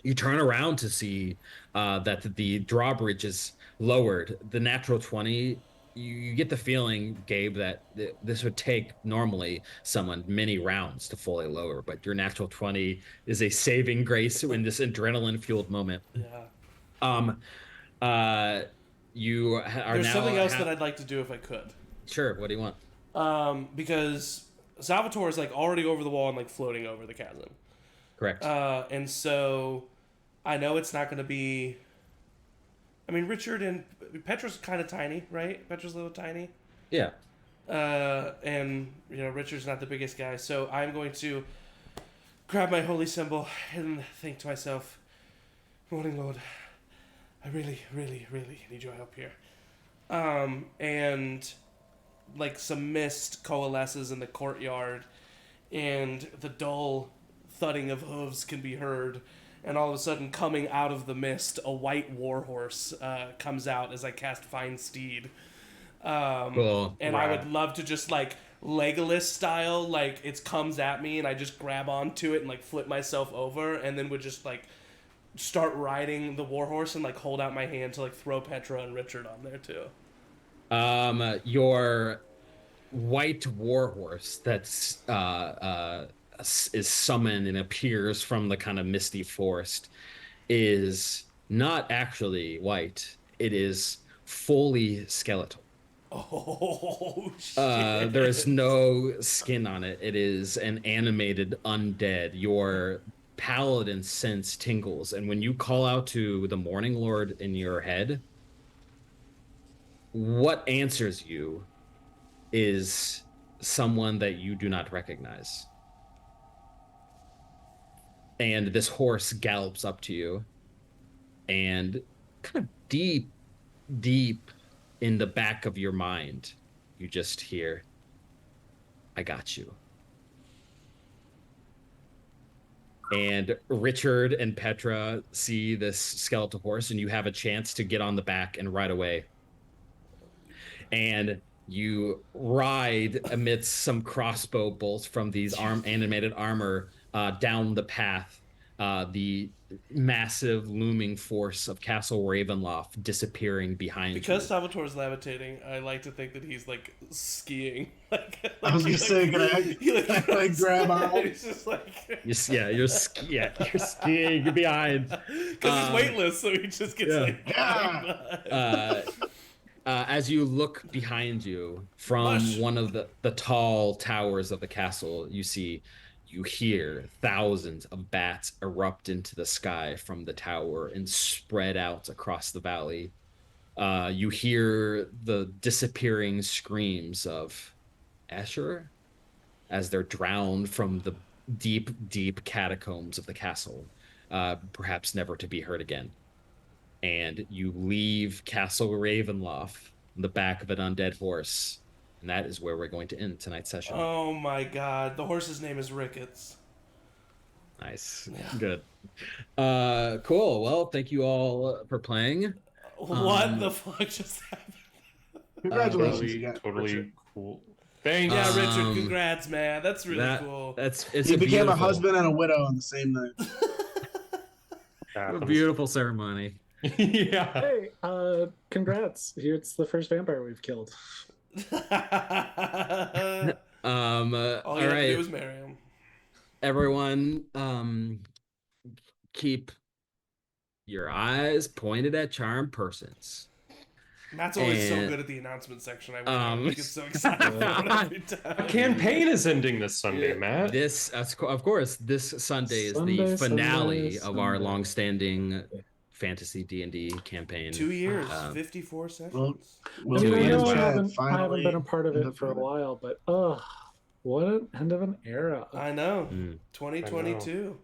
You turn around to see that the drawbridge is lowered. The natural 20 you get the feeling, Gabe, that this would take normally someone many rounds to fully lower, but your natural 20 is a saving grace in this adrenaline fueled moment. Yeah. Um, uh, you are There's now something else that I'd like to do if I could. Sure. What do you want? Because Salvatore is like already over the wall and like floating over the chasm. Correct. And so I know it's not going to be. I mean, Richard and Petra's kind of tiny, right? Petra's a little tiny. Yeah. And Richard's not the biggest guy, so I'm going to grab my holy symbol and think to myself, Morning Lord, I really, really, really need your help here. And like some mist coalesces in the courtyard, and the dull thudding of hooves can be heard. And all of a sudden, coming out of the mist, a white warhorse comes out as I cast Find Steed. Cool. And I would love to just like Legolas style, like it comes at me and I just grab onto it and like flip myself over, and then would just like start riding the warhorse and like hold out my hand to like throw Petra and Richard on there too. Your white warhorse that's is summoned and appears from the kind of misty forest is not actually white. It is fully skeletal. Oh shit! There is no skin on it. It is an animated undead. Your paladin sense tingles, and when you call out to the Morning Lord in your head, what answers you is someone that you do not recognize. And this horse gallops up to you, and kind of deep in the back of your mind, you just hear, I got you. And Richard and Petra see this skeletal horse, and you have a chance to get on the back and ride away. And you ride amidst some crossbow bolts from these animated armor down the path. The massive looming force of Castle Ravenloft disappearing behind you. Because Salvatore's levitating, I like to think that he's like skiing. I was just saying, can I grab on? He's just like you're skiing behind. Because he's weightless, so he just gets as you look behind you from one of the tall towers of the castle, you hear thousands of bats erupt into the sky from the tower and spread out across the valley. You hear the disappearing screams of Asher as they're drowned from the deep catacombs of the castle, perhaps never to be heard again. And you leave Castle Ravenloft on the back of an undead horse. And that is where we're going to end tonight's session. Oh my god. The horse's name is Ricketts. Nice. Yeah. Good. Cool. Well, thank you all for playing. What the fuck just happened? Congratulations. Totally cool. Thanks. Yeah, Richard, congrats, man. That's really cool. He became a husband and a widow on the same night. A beautiful ceremony. Yeah. Hey, congrats. It's the first vampire we've killed. All you all have right. to do is marry him. Everyone, keep your eyes pointed at CharmedPersons. Matt's always so good at the announcement section. I get so excited for it every time. Campaign is ending this Sunday, Matt. This, of course, this Sunday is the finale of our long-standing fantasy D&D campaign. 2 years, 54 sessions. Well, I haven't been a part of it for a while, but what an end of an era. I know. 2022.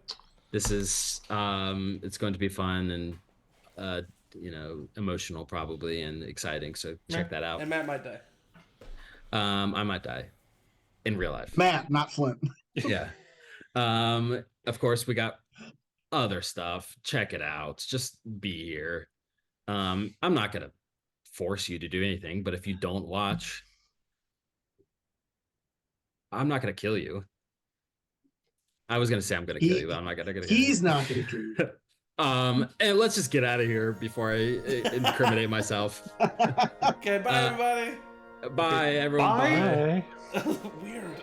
This is it's going to be fun and emotional probably and exciting. So check that out. And Matt might die. I might die in real life. Matt, not Flint. Yeah. Of course we got other stuff. Check it out. Just be here. I'm not gonna force you to do anything, but if you don't watch, I'm not gonna kill you. I was gonna say I'm gonna kill you, but I'm not gonna kill you. He's not gonna kill you. And let's just get out of here before I incriminate myself. Okay, bye everybody. Bye, everyone. Bye. Weird.